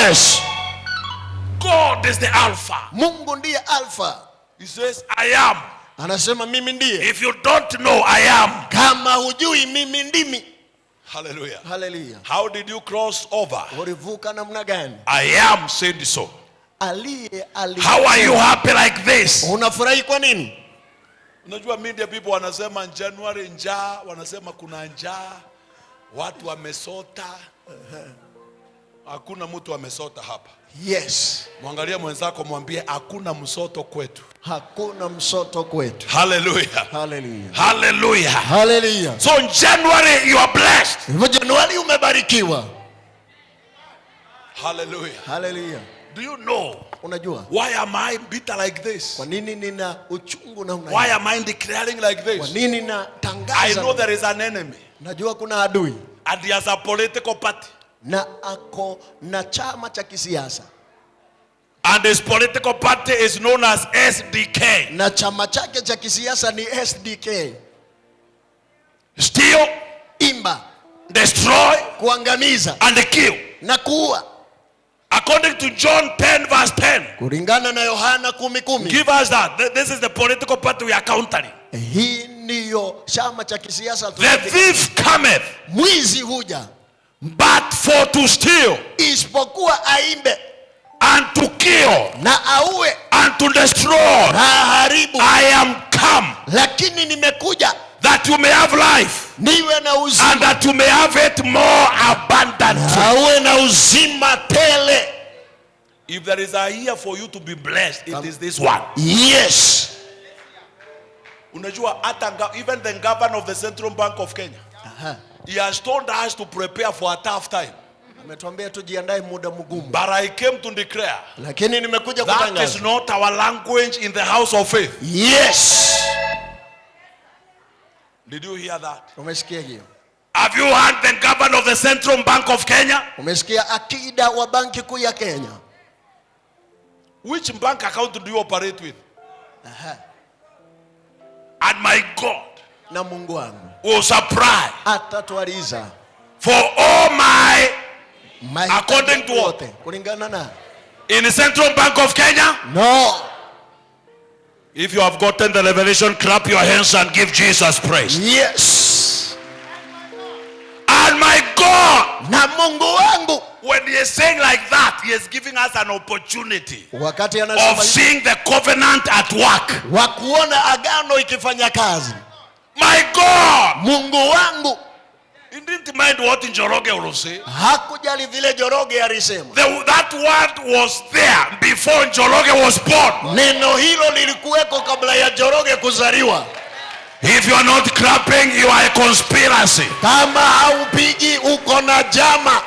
Yes. God is the Alpha. Mungu ndiye Alpha. He says I am. Anasema mimi ndiye. If you don't know, I am. Kama hujui mimi ndimi. Hallelujah. Hallelujah. How did you cross over? Ulivuka namna gani? I am said so. Ali. How are you happy like this? Unafurahi kwa nini? Unajua media people wanasema January njaa, wanasema kuna njaa, watu wamesota. Hakuna mtu amesota hapa. Yes. Mwangalia mwenzako mwambie hakuna msoto kwetu. Hakuna msoto kwetu. Hallelujah. Hallelujah. Hallelujah. Hallelujah. So in January you are blessed. Januari umebarikiwa. Hallelujah. Hallelujah. Do you know? Unajua? Why am I bitter like this? Kwa nini nina uchungu na Why am I declaring like this? Kwa nini natangaza? I know there is an enemy. Najua kuna adui. And he has a political party. Na ako na chama cha kisiasa. And his political party is known as SDK. Na chama chake cha kisiasa ni SDK. Steal, imba, destroy, kuangamiza, and kill. Na kuua. According to John 10 verse 10. Kulingana na Yohana 10:10. Give us that. This is the political party we are countering. Hii ndiyo chama cha kisiasa. The thief cometh. Mwizi huja. But for to steal. Isipokuwa aimbe. And to kill. Na auwe. And to destroy. Na haribu. I am come. Lakini nimekuja. That you may have life. Niwe na uzima. And that you may have it more abundantly. Awe na uzima tele. If there is a year for you to be blessed, it is this one. Yes. Unajua even the governor of the Central Bank of Kenya. He has told us to prepare for a tough time. Ametuambia tujiandae muda mgumu. But I came to declare. Lakini nimekuja kutangaza. That is not our language in the house of faith. Yes. Did you hear that? Umesikia hiyo? Have you heard the governor of the Central Bank of Kenya? Umesikia akida wa banki kuu ya Kenya? Which bank account do you operate with? And my God, na Mungu wangu, will supply atatuariza for all my according to what? Kulingana na in the Central Bank of Kenya? No. If you have gotten the revelation, clap your hands and give Jesus praise. Yes. And my God, na Mungu wangu, when he is saying like that, he is giving us an opportunity wakati of seeing the covenant at work. Wa kuona agano ikifanya kazi. My God, Mungu wangu, he didn't mind what Njoroge will say. Hakujali vile Njoroge alisema. That word was there before Njoroge was born. Neno hilo lilikuweko kabla ya Njoroge kuzaliwa. If you are not clapping, you are a conspiracy. Kama haupigi uko na jama.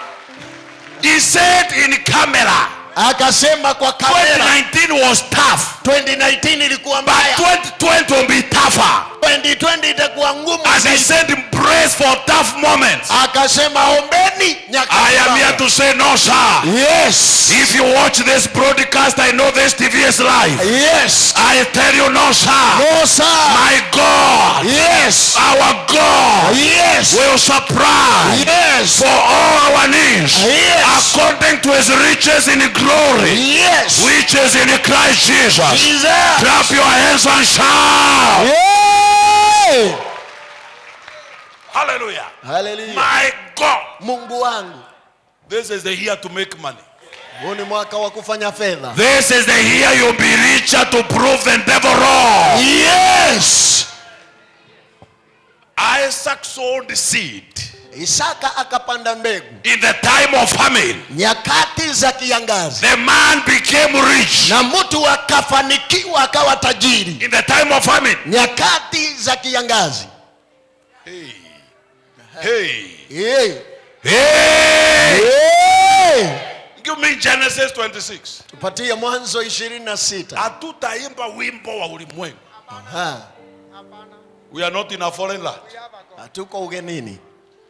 He said in camera. Akasema kwa kamera. 2019 was tough. 2019 ilikuwa mbaya. But 2020 will be tougher. 2020 itakuwa ngumu. As he said, embrace for tough moments. Akasema ombeni nyakati. I am here to say no, sir. Yes. If you watch this broadcast, I know this TV is live. Yes. I tell you no, sir. No, sir. My God. Yes. Our God. Yes. Will supply. Yes. For all our needs. Yes. According to his riches in glory. Yes. Which is in Christ Jesus. Jesus. Clap your hands and shout. Yeah. Hallelujah. Hallelujah. My God. Mungu wangu. This is the year to make money. Huu ni mwaka wa kufanya fedha. This is the year you'll be richer to prove the devil wrong. Yes. Isaac sowed seed. Isaka akapanda mbegu. In the time of famine. Nyakati za kiangazi. The man became rich. Na mtu akafanikiwa akawa tajiri. In the time of famine. Nyakati za kiangazi. Hey. Hey. Hey. Hey. Hey. Give me Genesis 26. Tupatie Mwanzo 26. Hatutaimba wimbo wa ulimwengu. Aha. We are not in a foreign land. Hatuko ugenini.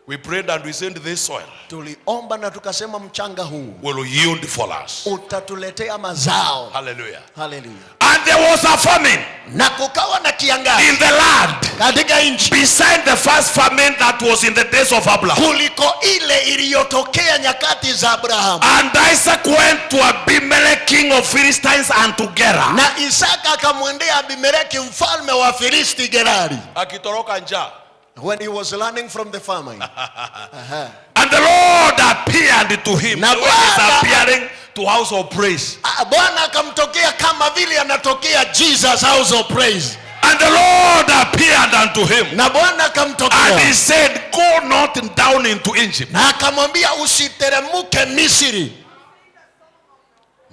We prayed and we sent this soil. Tuliomba na tukasema mchanga huu will yield for us. Utatuletea mazao. Hallelujah. Hallelujah. And there was a famine. Na kukawa na kiangazi. In the land. Katika nchi. Beside the first famine that was in the days of Abraham. Kuliko ile iliyotokea nyakati za Abraham. And Isaac went to Abimelech king of Philistines and to Gerar. Na Isaka akamwendea Abimeleki mfalme wa Filisti Gerari. Akitoroka njaa. When he was learning from the famine. And the Lord appeared to him. Na He is appearing to house of praise. Bwana akamtokea kama vile anatokea Jesus house of praise. And the Lord appeared unto him. Na Bwana akamtokea. And he said, go not down into Egypt. Na akamwambia usiteremuke Misri.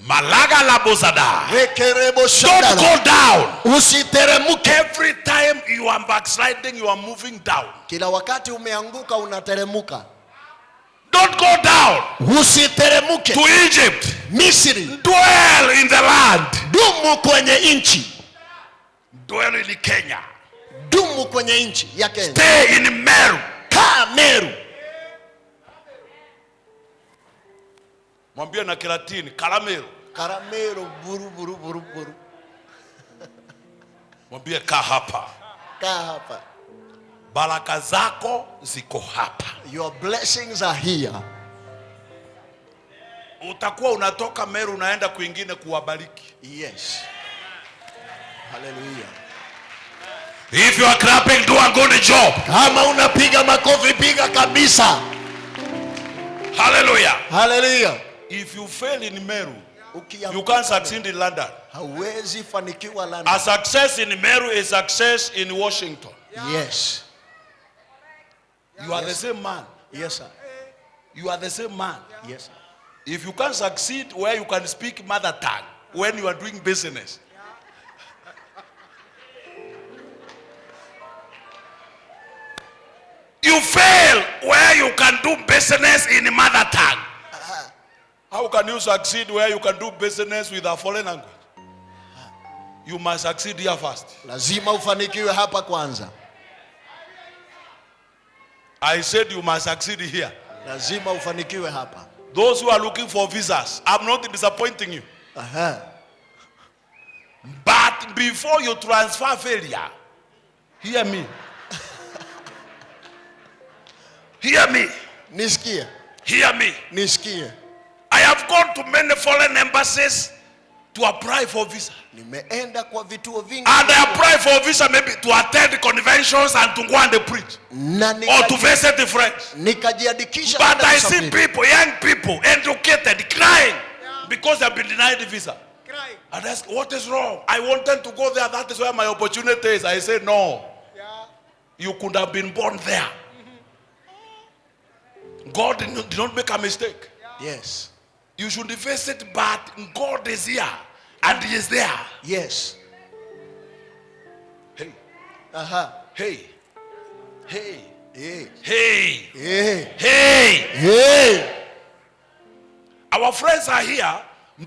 Malaga la bozada. Don't go down. Usiteremuke. Every time you are backsliding, you are moving down. Kila wakati umeanguka unateremuka. Don't go down. Usiteremuke to Egypt. Misri. Dwell in the land. Dumu kwenye nchi. Dwell in Kenya. Dumu kwenye nchi ya Kenya. Stay in Meru. Kaa Meru. Mwambie na Kilatini, Karameru. Karameru, buru buru buru buru. Mwambie kaa hapa. Kaa hapa. Baraka zako ziko hapa. Your blessings are here. Utakuwa unatoka Meru unaenda kwingine kuwabariki. Yes. Hallelujah. If you are clapping, do a good job. Kama unapiga makofi, piga kabisa. Hallelujah. Hallelujah. If you fail in Meru, you can't succeed in London. Hauwezi fanikiwa London. A success in Meru is success in Washington. Yes. You are the same man. Yes, sir. You are the same man. Yes, sir. If you can't succeed where you can speak mother tongue when you are doing business, you fail where you can do business in mother tongue. How can you succeed where you can do business with a foreign language? You must succeed here first. Lazima ufanikiwe hapa kwanza. I said you must succeed here. Lazima ufanikiwe hapa. Those who are looking for visas, I'm not disappointing you. But before you transfer failure, hear me. Hear me. Nisikie. Hear me. Nisikie. I have gone to many foreign embassies to apply for visa. Nimeenda kwa vituo vingi. And I apply for visa maybe to attend conventions and to go and preach. Or to visit the friends. Nikajiandikisha. But I see people, young people, educated, crying because they have been denied the visa. And I ask, what is wrong? I wanted to go there. That is where my opportunity is. I say, no. You could have been born there. God did not make a mistake. Yes. You should visit, but God is here. And He is there. Yes. Hey. Hey. Hey. Hey. Hey. Hey. Hey. Hey. Our friends are here,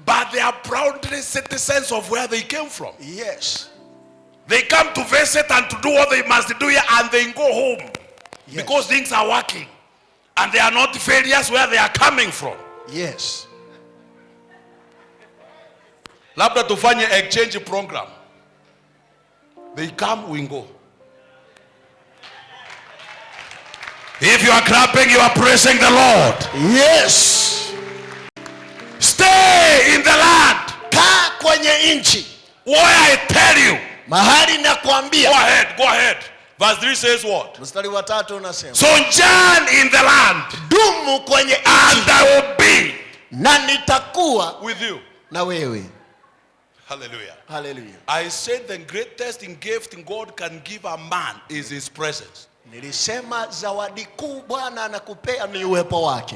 but they are proudly citizens of where they came from. Yes. They come to visit and to do what they must do here, and they go home. Yes. Because things are working. And they are not failures where they are coming from. Yes. Labda tufanye exchange program. They come, we go. If you are clapping, you are praising the Lord. Yes. Stay in the land. Kaa kwenye nchi. Where I tell you. Mahali nakwambia. Go ahead. Verse 3 says what? Mstari wa 3 unasema. Sojourn in the land. Dumu kwenye nchi. And I will be. Na nitakuwa. With you. Na wewe. Hallelujah. Hallelujah. I said the greatest gift God can give a man is His presence. Nilisema zawadi kuu Bwana anakupea ni uwepo wake.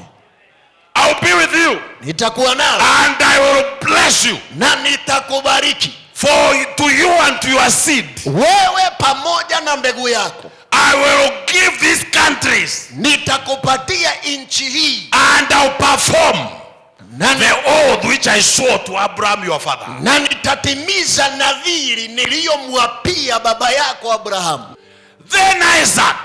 I'll be with you. Nitakuwa nawe. And I will bless you. Na nitakubariki. For to you and to your seed. Wewe pamoja na mbegu yako. I will give these countries. Nitakupatia nchi hii. And I'll perform the oath which I swore to Abraham your father. Na nitatimiza nadhiri niliyomwapia baba yako Abrahamu. Then Isaac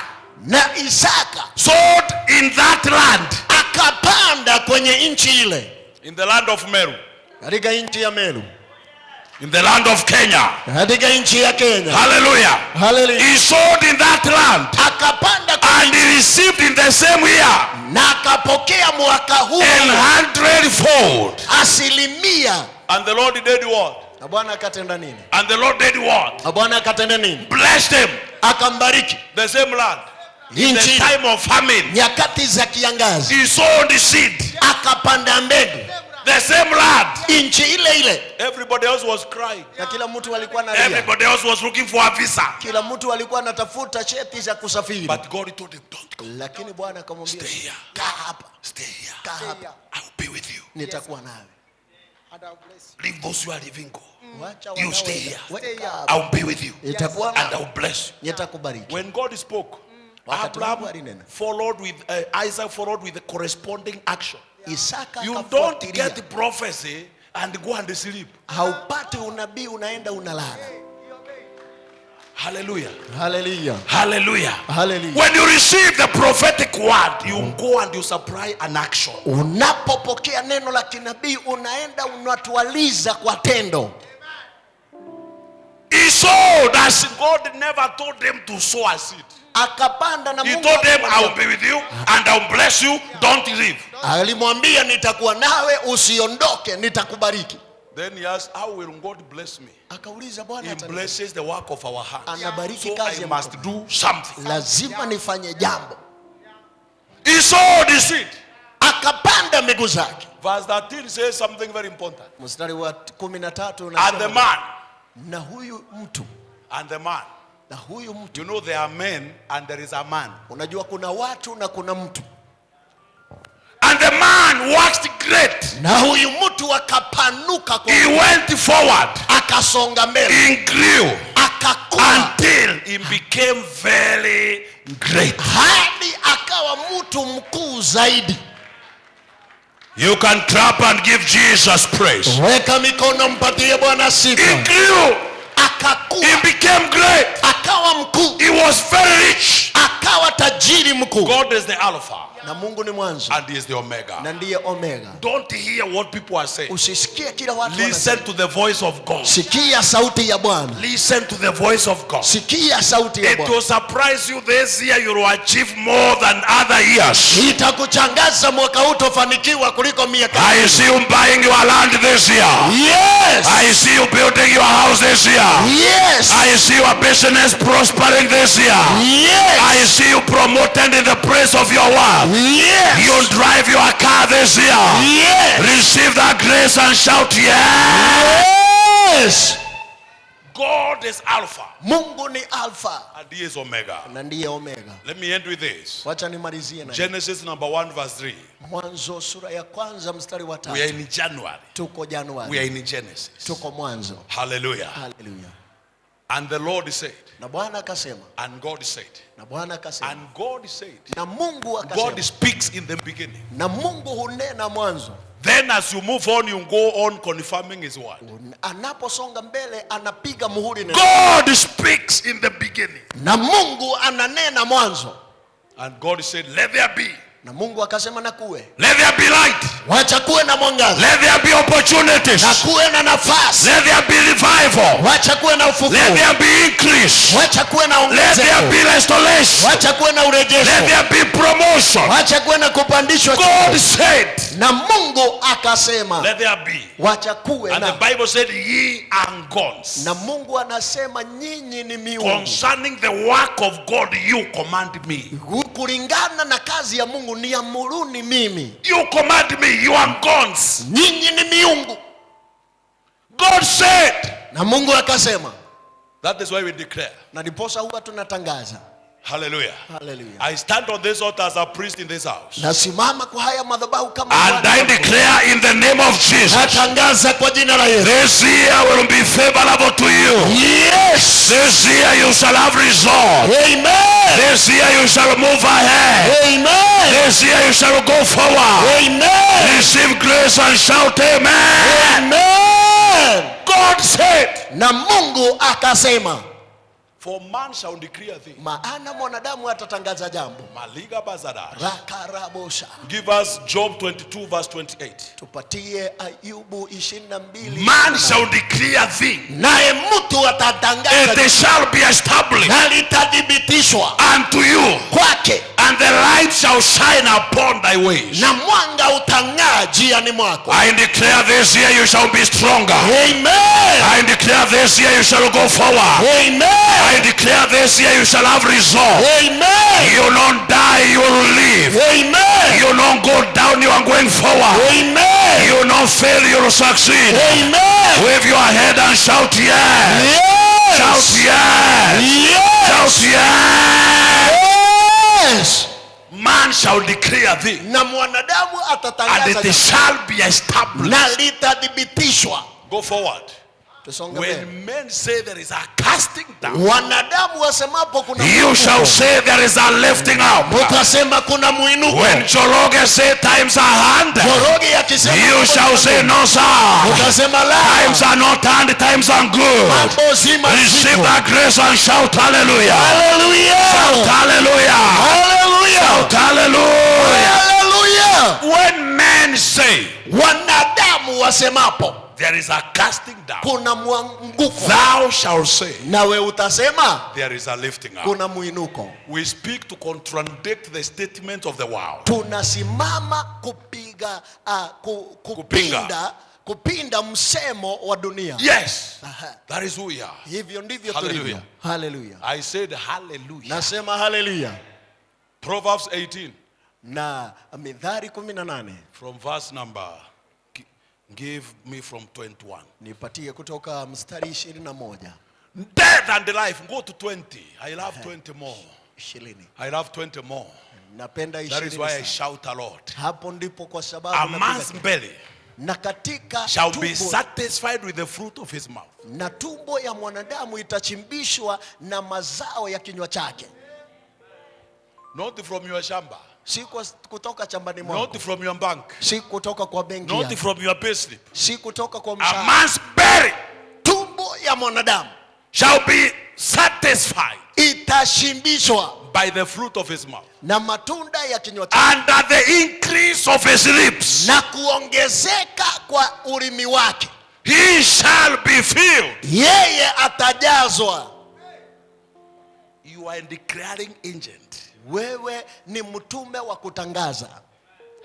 na Isaka sowed in that land. Akapanda kwenye nchi ile. In the land of Meru. Katika nchi ya Meru. In the land of Kenya. Katika nchi ya Kenya. Hallelujah. Hallelujah. He sowed in that land. Akapanda and he received in the same year. Na akapokea mwaka huu 100-fold. Asilimia. And the Lord did what? Na Bwana akatenda nini? And the Lord did what? Na Bwana akatenda nini? Blessed him. Akambariki. The same land. In the time of famine. Nyakati za kiangazi. He sowed the seed. Akapanda mbegu. The same land. Nchi ile ile. Everybody else was crying. Na kila mtu alikuwa analia. Everybody else was looking for a visa. Kila mtu alikuwa anatafuta cheti cha kusafiri. But God told him, don't go. Lakini Bwana akamwambia, stay here. Kaa hapa. Stay here. Kaa hapa. I will be with you. Nitakuwa nawe. Leave those who are living go. Wacha You stay here. Weka. I will be with you. Nitakuwa And I nawe. will bless you. Nitakubariki. When God spoke, Wakati Abraham Mungu alinena. followed with Isaac followed with the corresponding action. Isaka You don't akafuatilia. get the prophecy and go and sleep. Haupati unabii unaenda unalala. Hallelujah. Hallelujah. Hallelujah. Hallelujah. When you receive the prophetic word, you go and you supply an action. Unapopokea neno la kinabii unaenda unatualiza kwa tendo. He sowed as God never told them to sow a seed. Akapanda na He Mungu told them, I will be with you and I will bless you. Don't leave. alimwambia nitakuwa nawe usiondoke nitakubariki. Then he asked, how will God bless me? Akauliza Bwana He blesses the work of our hands. anabariki So kazi I ya must mkono. do something. Lazima nifanye jambo. He sowed the seed. Akapanda mbegu zake. Verse 13 says something very important. Mstari wa 13 And the unasema man, na huyu mtu and the man. na huyu mtu. You know there are men and there is a man. Unajua kuna watu na kuna mtu. And the man waxed great. Na huyu mtu akapanuka kwa He went forward. akasonga mbele. He grew Akakua until he became very great. hadi akawa mtu mkuu zaidi. You can clap and give Jesus praise. Weka mikono mpatie Bwana sifa. He grew. Akakua. He became great. Akawa mkuu. He was very rich. Akawa tajiri mkuu. God is the Alpha Na Mungu ni mwanzo and He is the Omega. na ndiye Omega. Don't hear what people are saying. Usisikie kila watu Listen wanasema. to the voice of God. Sikia sauti ya Bwana. Listen to the voice of God. Sikia sauti ya It Bwana. will surprise you this year. You will achieve more than other years. Itakuchangaza mwaka huu utafanikiwa kuliko miaka. I see you buying your land this year. Yes. I see you building your house this year. Yes. I see your business prospering this year. Yes. I see you promoted in the praise of your work. Yes. You drive your car this year. Yes. Receive that grace and shout yes. Yes. God is Alpha Mungu ni Alpha and He is Omega. na ndiye Omega. Let me end with this. Wacha nimalizie na Genesis number 1 verse 3. Mwanzo sura ya kwanza mstari wa We are 3. in January. Tuko We Januari. are in Genesis. Tuko mwanzo. Hallelujah. Hallelujah. And the Lord said, Na Bwana akasema. and God said, Na Bwana akasema. and God said, Na Mungu God akasema. speaks in the beginning. Na Mungu hunena mwanzo. Then as you move on, you go on confirming His word. Anaposonga mbele anapiga muhuri neno. God speaks in the beginning. Na Mungu ananena mwanzo. And God said, let there be. Na Mungu akasema na kuwe. Let there be light. Wacha kuwe na mwangaza. Let there be opportunities. Na kuwe na nafasi. Let there be revival. Wacha kuwe na ufufuo. Let there be increase. Wacha kuwe na Let there ongezeko. be restoration. Wacha kuwe na Let urejesho. there be promotion. Wacha kuwe na kupandishwa. God said, Na Mungu akasema let there be. wacha kuwe And the na. Bible said, ye are gods. Na Mungu anasema nyinyi ni miungu. Concerning the work of God, you command me. Kulingana na kazi ya Mungu ni amuruni mimi. You command me. You are gods. Nyinyi ni miungu. God said. Na Mungu akasema. That is why we declare. Na ndiposa huwa tunatangaza. Hallelujah. Hallelujah. I stand on this altar as a priest in this house. Nasimama kwa haya madhabahu kama And I Bwana. declare in the name of Jesus, Natangaza kwa jina la Yesu. this year will be favorable to you. Yes. This year you shall have result. Amen. This year you shall move ahead. Amen. This year you shall go forward. Amen. Receive grace and shout amen. Amen. God said, Na Mungu akasema. for man shall decree a thing. Maana mwanadamu atatangaza jambo. Maliga bazadash. Rakarabosha. Give us Job 22 verse 28. Tupatie Ayubu 22. Man shall decree a thing. Naye mtu atatangaza It shall be established na litadhibitishwa unto you. kwake. And the light shall shine upon thy ways. Na mwanga utang'aa jiani mwako. I declare this year you shall be stronger. Amen. I declare this year you shall go forward. Amen. I declare this year you shall have resolve. Amen. You will not die, you will live. Amen. You will not go down, you are going forward. Amen. Amen. You will not fail, you will succeed. Amen. Wave your head and shout yes. Yes. Shout yes. Yes. Shout yes. Yes. Man shall declare thee, Na mwanadamu and atatangaza it shall be established. na litadhibitishwa. Go forward. Tusonge mbele. When men say there is a casting down, Wanadamu wasemapo kuna you shall say there is a lifting up. utasema kuna muinuko. When Joroge say times are hand, Joroge akisema you shall say no sir. utasema la. Times are not hand, times are good. Mambo si Receive mazito. that grace and shout hallelujah. Hallelujah. Shout hallelujah. Hallelujah. Shout hallelujah. Hallelujah. When men say Wanadamu wasemapo there is a casting down, kuna mwanguko, thou shalt say nawe utasema there is a lifting up. kuna muinuko. We speak to contradict the statement of the world. Tunasimama kupiga kupinda msemo wa dunia. Yes, Aha. that is who we are. Hivyo ndivyo Hallelujah. tulivyo. Hallelujah. I said hallelujah. Nasema hallelujah. Proverbs 18 Na Mithali 18 from verse number, give me from 21. nipatie kutoka mstari 21. Death and life, go to 20. I love 20 more. 20. I love 20 more. Napenda 20. That is why I sana. shout a lot. Hapo ndipo kwa sababu A napiga man's kelele. belly Na katika shall be tumbo, satisfied with the fruit of his mouth. na tumbo ya mwanadamu itachimbishwa na mazao ya kinywa chake. Not from your shamba, Si kutoka chambani mwako, not from your bank, si kutoka kwa benki not yako, from your payslip. si kutoka kwa A mshahara. man's belly Tumbo ya mwanadamu shall be satisfied itashimbishwa by the fruit of his mouth, na matunda ya kinywa chake, and at the increase of his lips na kuongezeka kwa ulimi wake he shall be filled. yeye atajazwa. You are a declaring agent. Wewe ni mtume wa kutangaza.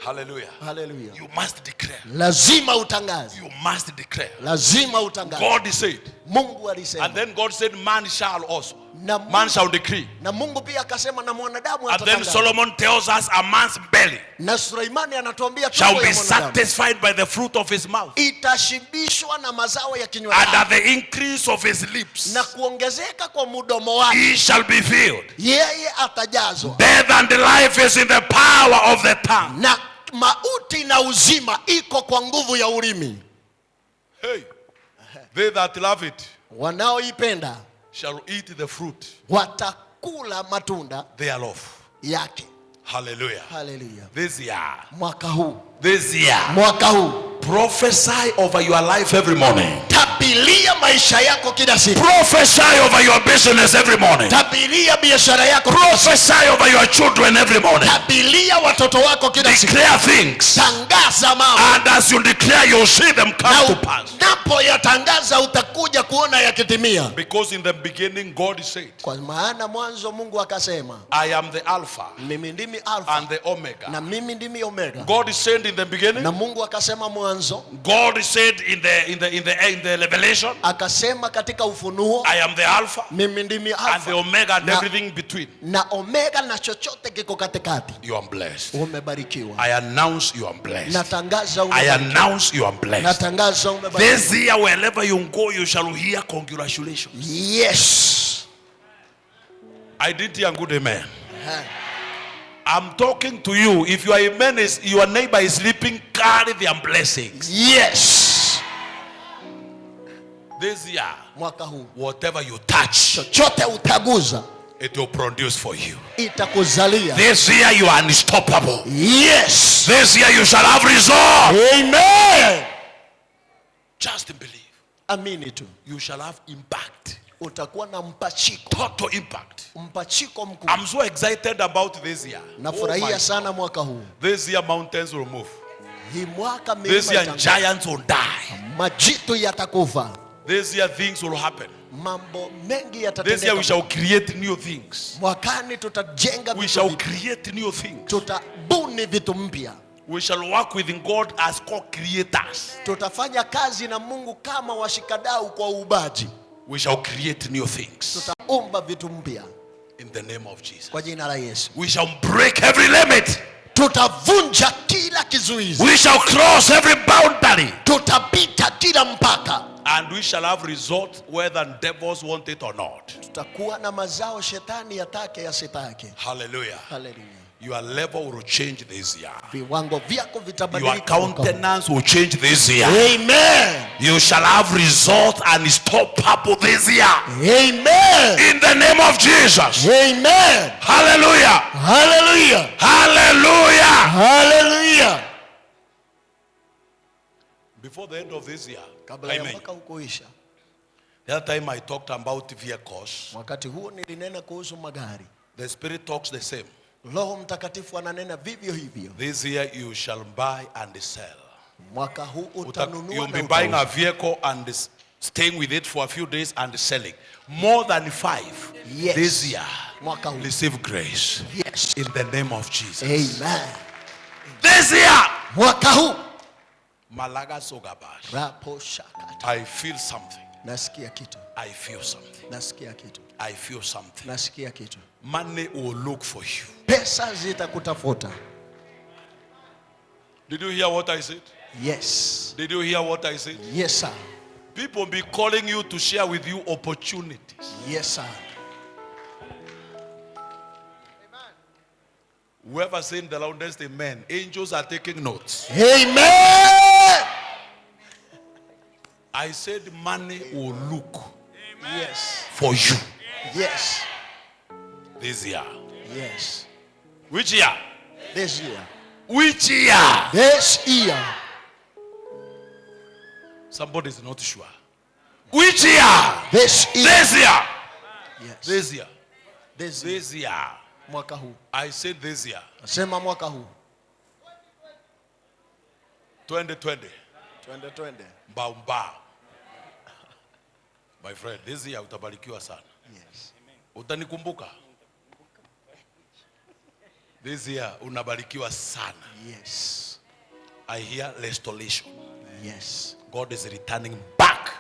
Hallelujah. Hallelujah. You must declare. Lazima utangaze. You must declare. Lazima utangaze. God said, Mungu alisema. and then God said, man shall also. Na Man shall decree. Na Mungu pia akasema na mwanadamu And then atatangaza. Solomon tells us a man's belly Na Suleimani anatuambia shall tumbo be ya mwanadamu satisfied by the fruit of his mouth, itashibishwa na mazao ya kinywa and at chake, the increase of his lips na kuongezeka kwa mdomo wake he shall be filled. yeye atajazwa. Death and life is in the power of the tongue. Na mauti na uzima iko kwa nguvu ya ulimi. Hey, they that love it Wanaoipenda shall eat the fruit watakula matunda thereof. yake. Hallelujah. Hallelujah. This year, Mwaka huu, mwaka huu, prophesy over your life every morning. tabiria maisha yako kila siku. Prophesy over your business every morning. Tabiria biashara yako. Prophesy over your children every morning. Tabiria watoto wako kila siku. Declare things, Tangaza mambo. and as you declare, you'll see them come to pass. Napo yatangaza utakuja kuona yakitimia. Because in the beginning God said, Kwa maana mwanzo Mungu akasema, I am the Alpha mimi ndimi Alpha and the Omega. na mimi ndimi Omega. God said in the beginning. Na Mungu akasema mwanzo. God said in the Revelation, Akasema katika Ufunuo, I am the Alpha mimi ndimi and the Alpha Omega and na, everything between. na Omega na chochote kiko katikati. You are blessed. Umebarikiwa. I announce you are blessed. Natangaza I umebarikiwa. announce you are blessed. Natangaza umebarikiwa. This year, wherever you go, you shall hear congratulations. Yes. I did hear a good amen. I'm talking to you. If your amen is your neighbor is sleeping, carry their blessings. Yes. This year, Mwaka huu whatever you touch, chochote utaguza it will produce for you. itakuzalia. This year you are unstoppable. Yes. This year you shall have resolve. Amen. Just believe. Amini tu. You shall have impact. Utakuwa na mpachiko. Total impact. Mpachiko mkubwa. I'm so excited about this year. Nafurahia sana mwaka huu. This year mountains will move. Hii mwaka This milima year itaanguka. giants will die. Majitu yatakufa. This year things will happen. Mambo mengi This year we yatatendeka. shall create new things. Mwakani tutajenga We vitu shall vipya. create new things. Tutabuni vitu mpya. We shall work with God as co-creators. Tutafanya kazi na Mungu kama washikadau kwa uumbaji. We shall create new things. Tutaumba vitu mpya In the name of Jesus. kwa jina la Yesu. We shall break every limit. Tutavunja kila bila kizuizi. We shall cross every boundary. Tutapita kila mpaka. And we shall have results whether devils want it or not. Tutakuwa na mazao shetani yatake yasitake. Hallelujah. Hallelujah. Your level will change this year. Viwango vyako Your vitabadilika. countenance will change this year. Amen. You shall have results and stop up this year. Amen. In the name of Jesus. Amen. Hallelujah. Hallelujah. Hallelujah. Hallelujah. Before the end of this year, Kabla ya mwaka ukuisha. the other time I talked about vehicles. Wakati huo nilinena kuhusu magari. The Spirit talks the same. Roho Mtakatifu ananena vivyo hivyo. This year you shall buy and sell. Mwaka huu utanunua You'll na be buying a utauza. vehicle and staying with it for a few days and selling. More than 5 Yes. this year. Mwaka huu. Receive grace. Yes. In the name of Jesus. Amen. This year. Mwaka huu. Malaga Sogabash. Rapo shakata. I feel something. Nasikia kitu. I feel something. Nasikia kitu. I feel something. Nasikia kitu. Money will look for you. Pesa zitakutafuta. Did you hear what I said? Yes. Did you hear what I said? Yes, sir. People be calling you to share with you opportunities. Yes, sir. Whoever saying the loudest amen, angels are taking notes. Amen. I said money will look Yes. for you Yes. this year. Yes. Which year? This year. Which year? This year. Somebody is not sure. Which year? This year. This year. Yes. This year. This year. This year. Mwaka huu. I said this year. Sema mwaka huu. 2020. Twende. Baumba. My friend, this year utabarikiwa sana. Yes. Utanikumbuka. This year unabarikiwa sana. Yes. I hear restoration. Yes. God is returning back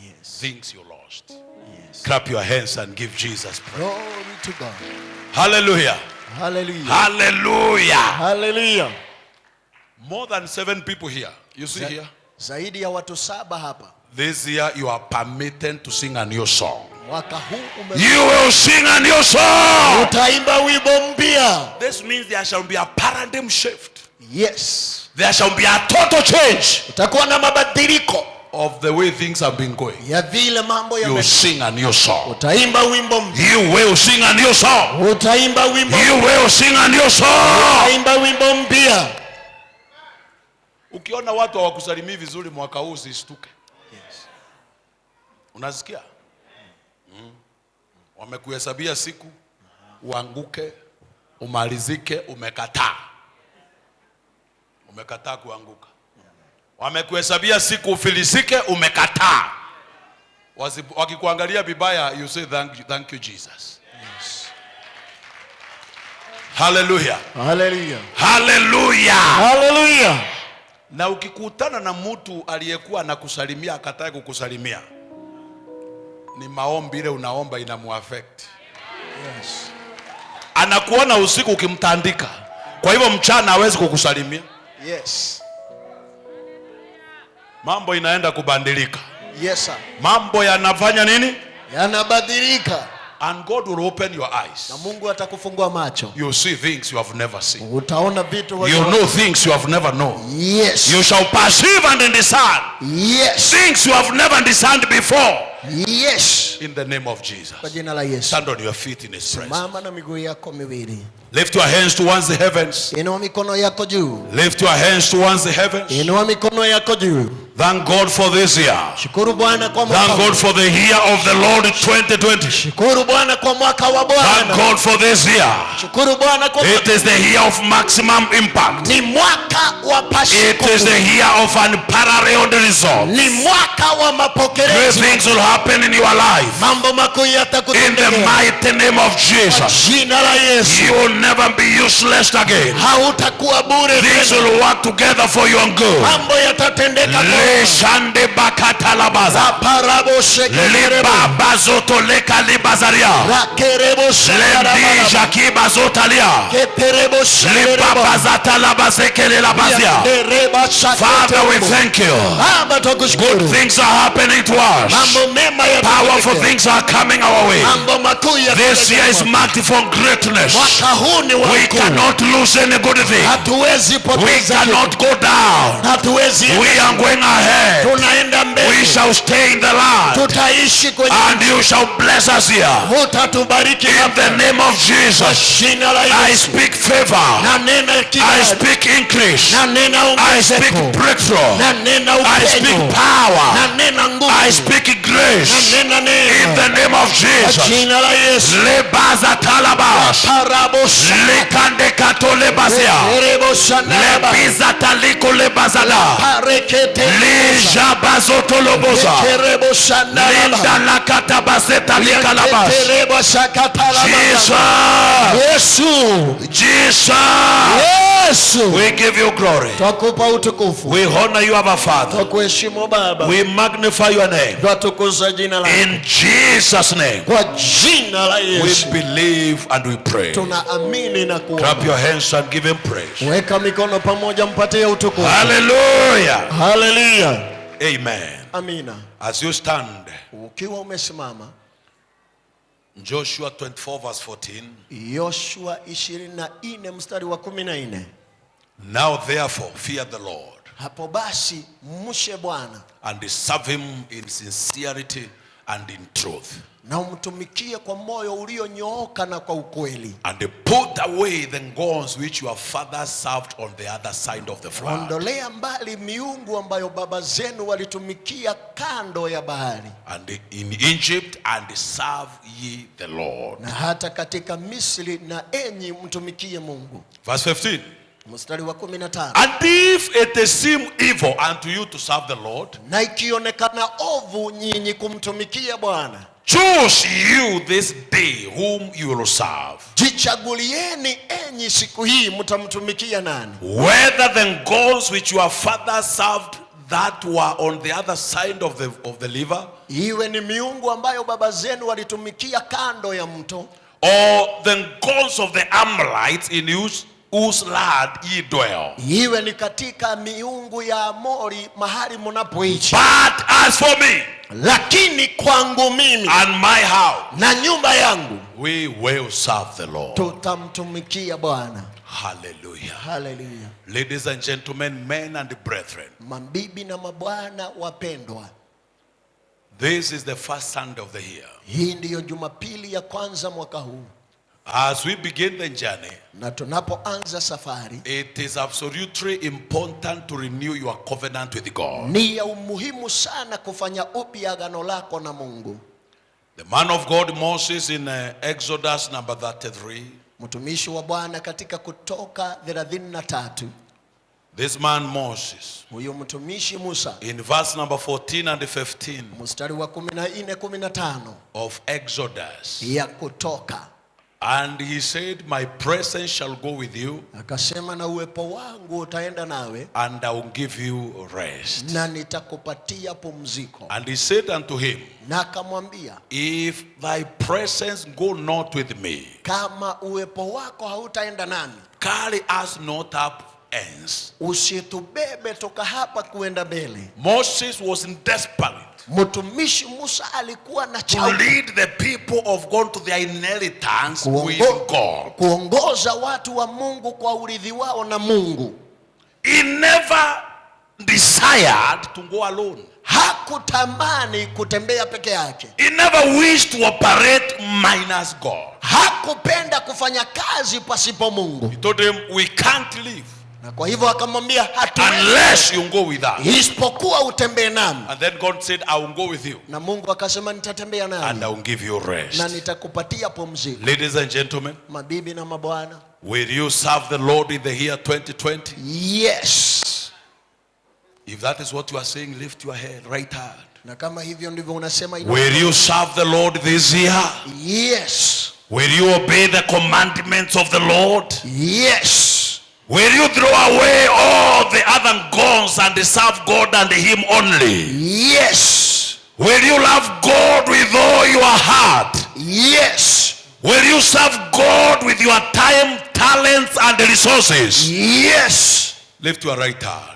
Yes. things you lost. Yes. Clap your hands and give Jesus praise. Glory to God. Hallelujah. Hallelujah. Hallelujah. Hallelujah. More than 7 people here. You see here? Zaidi ya watu 7 hapa. This year you are permitted to sing a new song. Mwaka huu You will sing a new song. utaimba wimbo mpya. This means there shall be a paradigm shift. Yes. There shall be a total change Utakuwa na mabadiliko of the way things have been going. ya vile mambo You will yame. sing a new song. Utaimba wimbo mpya. You will sing a new song. Utaimba wimbo. You will sing a new song. Utaimba wimbo mpya. Ukiona watu hawakusalimii vizuri mwaka huu usishtuke. Yes. Unasikia? Wamekuhesabia siku uanguke, umalizike, umekataa. Umekataa kuanguka. Wamekuhesabia siku ufilisike, umekataa. Wakikuangalia vibaya, you say thank you Jesus. Yes. Hallelujah. Hallelujah. Hallelujah. Hallelujah. Na ukikutana na mtu aliyekuwa anakusalimia akatae kukusalimia, ni maombi ile unaomba inamuaffect. Yes. Anakuona usiku ukimtandika, kwa hivyo mchana hawezi kukusalimia. Yes. Mambo inaenda kubadilika. Yes, sir. Mambo yanafanya nini? Yanabadilika. And God will open your eyes. Na Mungu atakufungua macho. You see things you have never seen. Utaona vitu You know things you have never known. Yes. You shall perceive and discern Yes. things you have never discerned before. Yes. In the name of Jesus. Kwa jina la Yesu. Stand on your feet in His presence. Mama na miguu yako miwili. Lift your hands towards the heavens. Inua mikono yako juu. Lift your hands towards the heavens. Inua mikono yako juu. Thank God for this year. Shukuru Bwana kwa Thank mwaka. God for the year of the Lord 2020. Shukuru Bwana kwa mwaka wa Thank Bwana. God for this year. Shukuru Bwana kwa It is the year of maximum impact. ni mwaka wa It pashiko. is the year of unparalleled results. Ni mwaka wa Great mapokelezi. things will happen in your life. Mambo makuu In the yatakutendea. mighty name of Kwa Jesus. jina la Yesu. You will never be useless again. Hautakuwa bure Things tena. will work together for your good. Mambo yatatendeka kwa Leshande bakatalabaza. parabo shekerebo. Libabazoto leka libazaria. Rakerebo shekarabala. Lendija kiba Rabazotalia. Father, we thank you. Good things are happening to us. Powerful things are coming our way. This year is marked for greatness. We cannot lose any good thing. We cannot go down. We are going ahead. We shall stay in the land, and you shall bless us here. In the name of Jesus, I speak favor. I speak increase. I speak breakthrough. I speak power. I speak grace. In the name of Jesus. Lebaza talabas. Lekande katolebasia. Lebiza taliko lebazala. Leja bazotoloboza. Linda lakata baseta likalabas. Jesus. We give you glory. We honor you, our Father. We magnify your name. In Jesus' name. We believe and we pray. Clap your hands and give him praise. Hallelujah. Hallelujah. Amen. Amina. As you stand, ukiwa umesimama, Joshua 24 verse 14. Yoshua 24 mstari wa 14. Now therefore fear the Lord. Hapo basi mshe Bwana, and serve him in sincerity and in truth. Na umtumikie kwa moyo ulionyooka na kwa ukweli. And put away the gods which your fathers served on the other side of the flood. Ondolea mbali miungu ambayo baba zenu walitumikia kando ya bahari. And in Egypt, and serve ye the Lord. Na hata katika Misri, na enyi mtumikie Mungu. Verse 15. Mstari wa 15. And if it seem evil unto you to serve the Lord, na ikionekana ovu nyinyi kumtumikia Bwana, choose you this day whom you will serve. Jichagulieni enyi siku hii mtamtumikia nani. Whether the gods which your fathers served that were on the other side of the river, iwe ni miungu ambayo baba zenu walitumikia kando ya mto, or the gods of the Amorites in whose land ye dwell. Iwe ni katika miungu ya Amori mahali mnapoishi. But as for me, lakini kwangu mimi and my house, na nyumba yangu, we will serve the Lord. Tutamtumikia Bwana. Hallelujah. Hallelujah. Ladies and gentlemen, men and brethren, mabibi na mabwana wapendwa, this is the first Sunday of the year. Hii ndiyo Jumapili ya kwanza mwaka huu. As we begin the journey, na tunapoanza safari, it is absolutely important to renew your covenant with God. Ni ya umuhimu sana kufanya upya agano lako na Mungu. The man of God Moses in Exodus number 33, mtumishi wa Bwana katika Kutoka 33, this man Moses, huyo mtumishi Musa, in verse number 14 and 15 mstari wa 14-15 of Exodus, ya Kutoka, and he said, my presence shall go with you, akasema na uwepo wangu utaenda nawe, and I will give you rest. na nitakupatia pumziko. And he said unto him, na akamwambia, if thy presence go not with me, kama uwepo wako hautaenda nami, carry us not up hence. usitubebe toka hapa kuenda mbele. Moses was desperate. Mtumishi Musa alikuwa na to lead the people of God to their inheritance with God. Kuongoza watu wa Mungu kwa urithi wao na Mungu. He never desired to go alone. Hakutamani kutembea peke yake. He never wished to operate minus God. Hakupenda kufanya kazi pasipo Mungu. He told him, we can't live. Na kwa hivyo akamwambia, unless you go with us. Isipokuwa utembee nami. And then God said, I will go with you. Na Mungu akasema nitatembea nami. And I will give you rest. Na nitakupatia pumziko. Ladies and gentlemen, mabibi na mabwana, will you serve the Lord in the year 2020? Yes. If that is what you are saying, lift your head, right hand. Na kama hivyo ndivyo unasema, will you serve the Lord this year? Yes. Will you obey the commandments of the Lord? Yes. Will you throw away all the other gods and serve God and him only? Yes. Will you love God with all your heart? Yes. Will you serve God with your time, talents, and resources? Yes. Lift your right hand.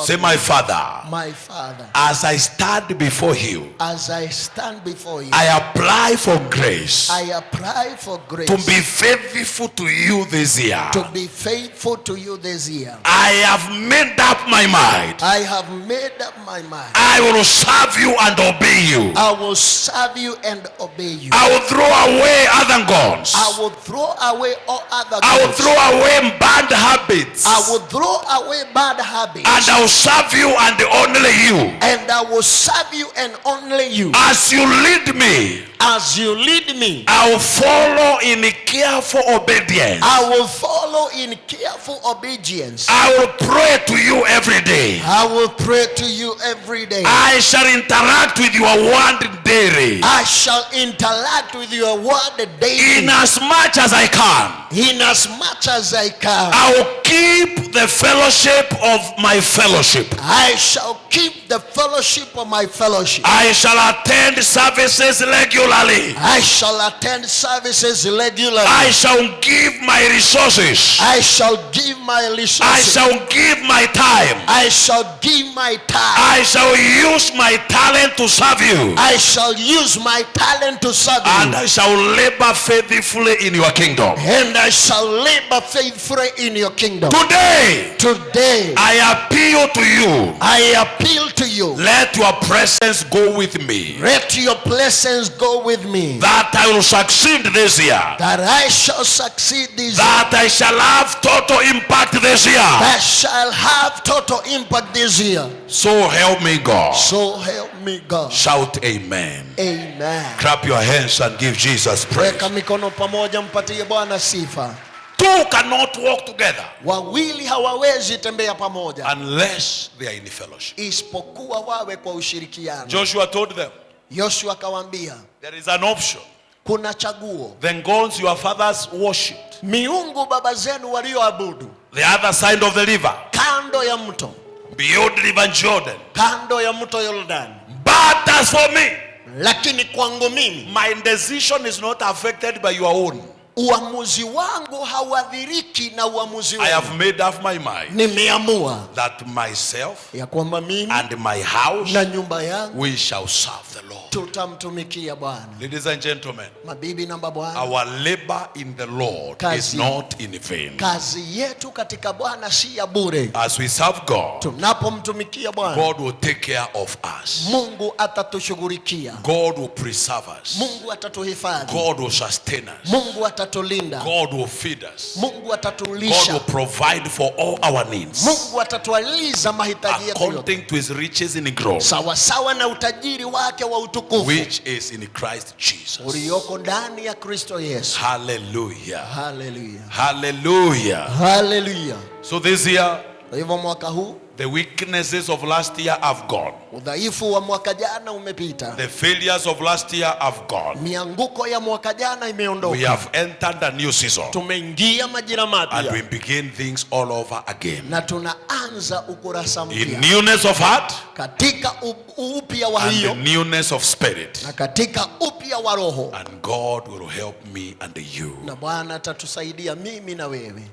Say, my Father, my Father, as I stand before you, as I stand before you, I apply for grace. I apply for grace To be faithful to you this year. To be faithful to you this year. I have made up my mind. I have made up my mind. I will serve you and obey you. I will serve you and obey you. I will throw away other gods. I will throw away all other gods. I will throw away bad habits. I will throw away bad habits. And I will serve you and only you. And I will serve you and only you. As you lead me. As you lead me. I will follow in careful obedience. I will follow in careful obedience. I will pray to you every day. I will pray to you every day. I shall interact with your word daily. I shall interact with your word daily. In as much as I can. In as much as I can. I will keep the fellowship of my fellowship. I shall keep the fellowship of my fellowship. I shall attend services regularly. I shall attend services regularly. I shall give my resources. I shall give my resources. I shall give my time. I shall give my time. I shall use my talent to serve you. I shall use my talent to serve you. And I shall labor faithfully in your kingdom. And I shall labor faithfully in your kingdom. Today, I appeal to you. I appeal to you. Let your presence go with me. Let your presence go with me. That I will succeed this year. That I shall succeed this year. That I shall have total impact this year. That shall have total impact this year. So help me God. So help me God. Shout amen. Amen. Clap your hands and give Jesus praise. Weka mikono pamoja, mpatie Bwana sifa. Two cannot walk together. Wawili hawawezi tembea pamoja. Unless they are in fellowship. Isipokuwa wawe kwa ushirikiano. Joshua told them. Yoshua akawaambia. There is an option. Kuna chaguo. The gods your fathers worshipped. Miungu baba zenu walioabudu. The other side of the river. Kando ya mto. Beyond river Jordan. Kando ya mto Yordani. But as for me. Lakini kwangu mimi. My decision is not affected by your own. Uamuzi wangu hauadhiriki na uamuzi wangu. I have made up my mind. Nimeamua. That myself. Ya kwamba mimi. And my house. Na nyumba yangu. We shall serve the Lord. Tutamtumikia Bwana. Ladies and gentlemen. Mabibi na mabwana. Our labor in the Lord is not in vain. Kazi yetu katika Bwana si ya bure. As we serve God. Tunapomtumikia Bwana. God will take care of us. Mungu atatushughulikia. God will preserve us. Mungu atatuhifadhi. God will sustain us. Mungu atatulinda. God will feed us. Mungu atatulisha. God will provide for all our needs. Mungu atatualiza mahitaji yetu yote. According to his riches in glory. Sawa sawa na utajiri wake wa utukufu. Which is in Christ Jesus. Ulioko ndani ya Kristo Yesu. Hallelujah. Hallelujah. Hallelujah. Hallelujah. So this year. Kwa hivyo mwaka huu. The weaknesses of last year have gone. Udhaifu wa mwaka jana umepita. The failures of last year have gone. Mianguko ya mwaka jana imeondoka. We have entered a new season. Tumeingia majira mapya. And we begin things all over again. Na tunaanza ukurasa mpya. In newness of heart. Katika upya wa hiyo. And the newness of spirit. Na katika upya wa roho. And God will help me and you. Na Bwana atatusaidia mimi na wewe.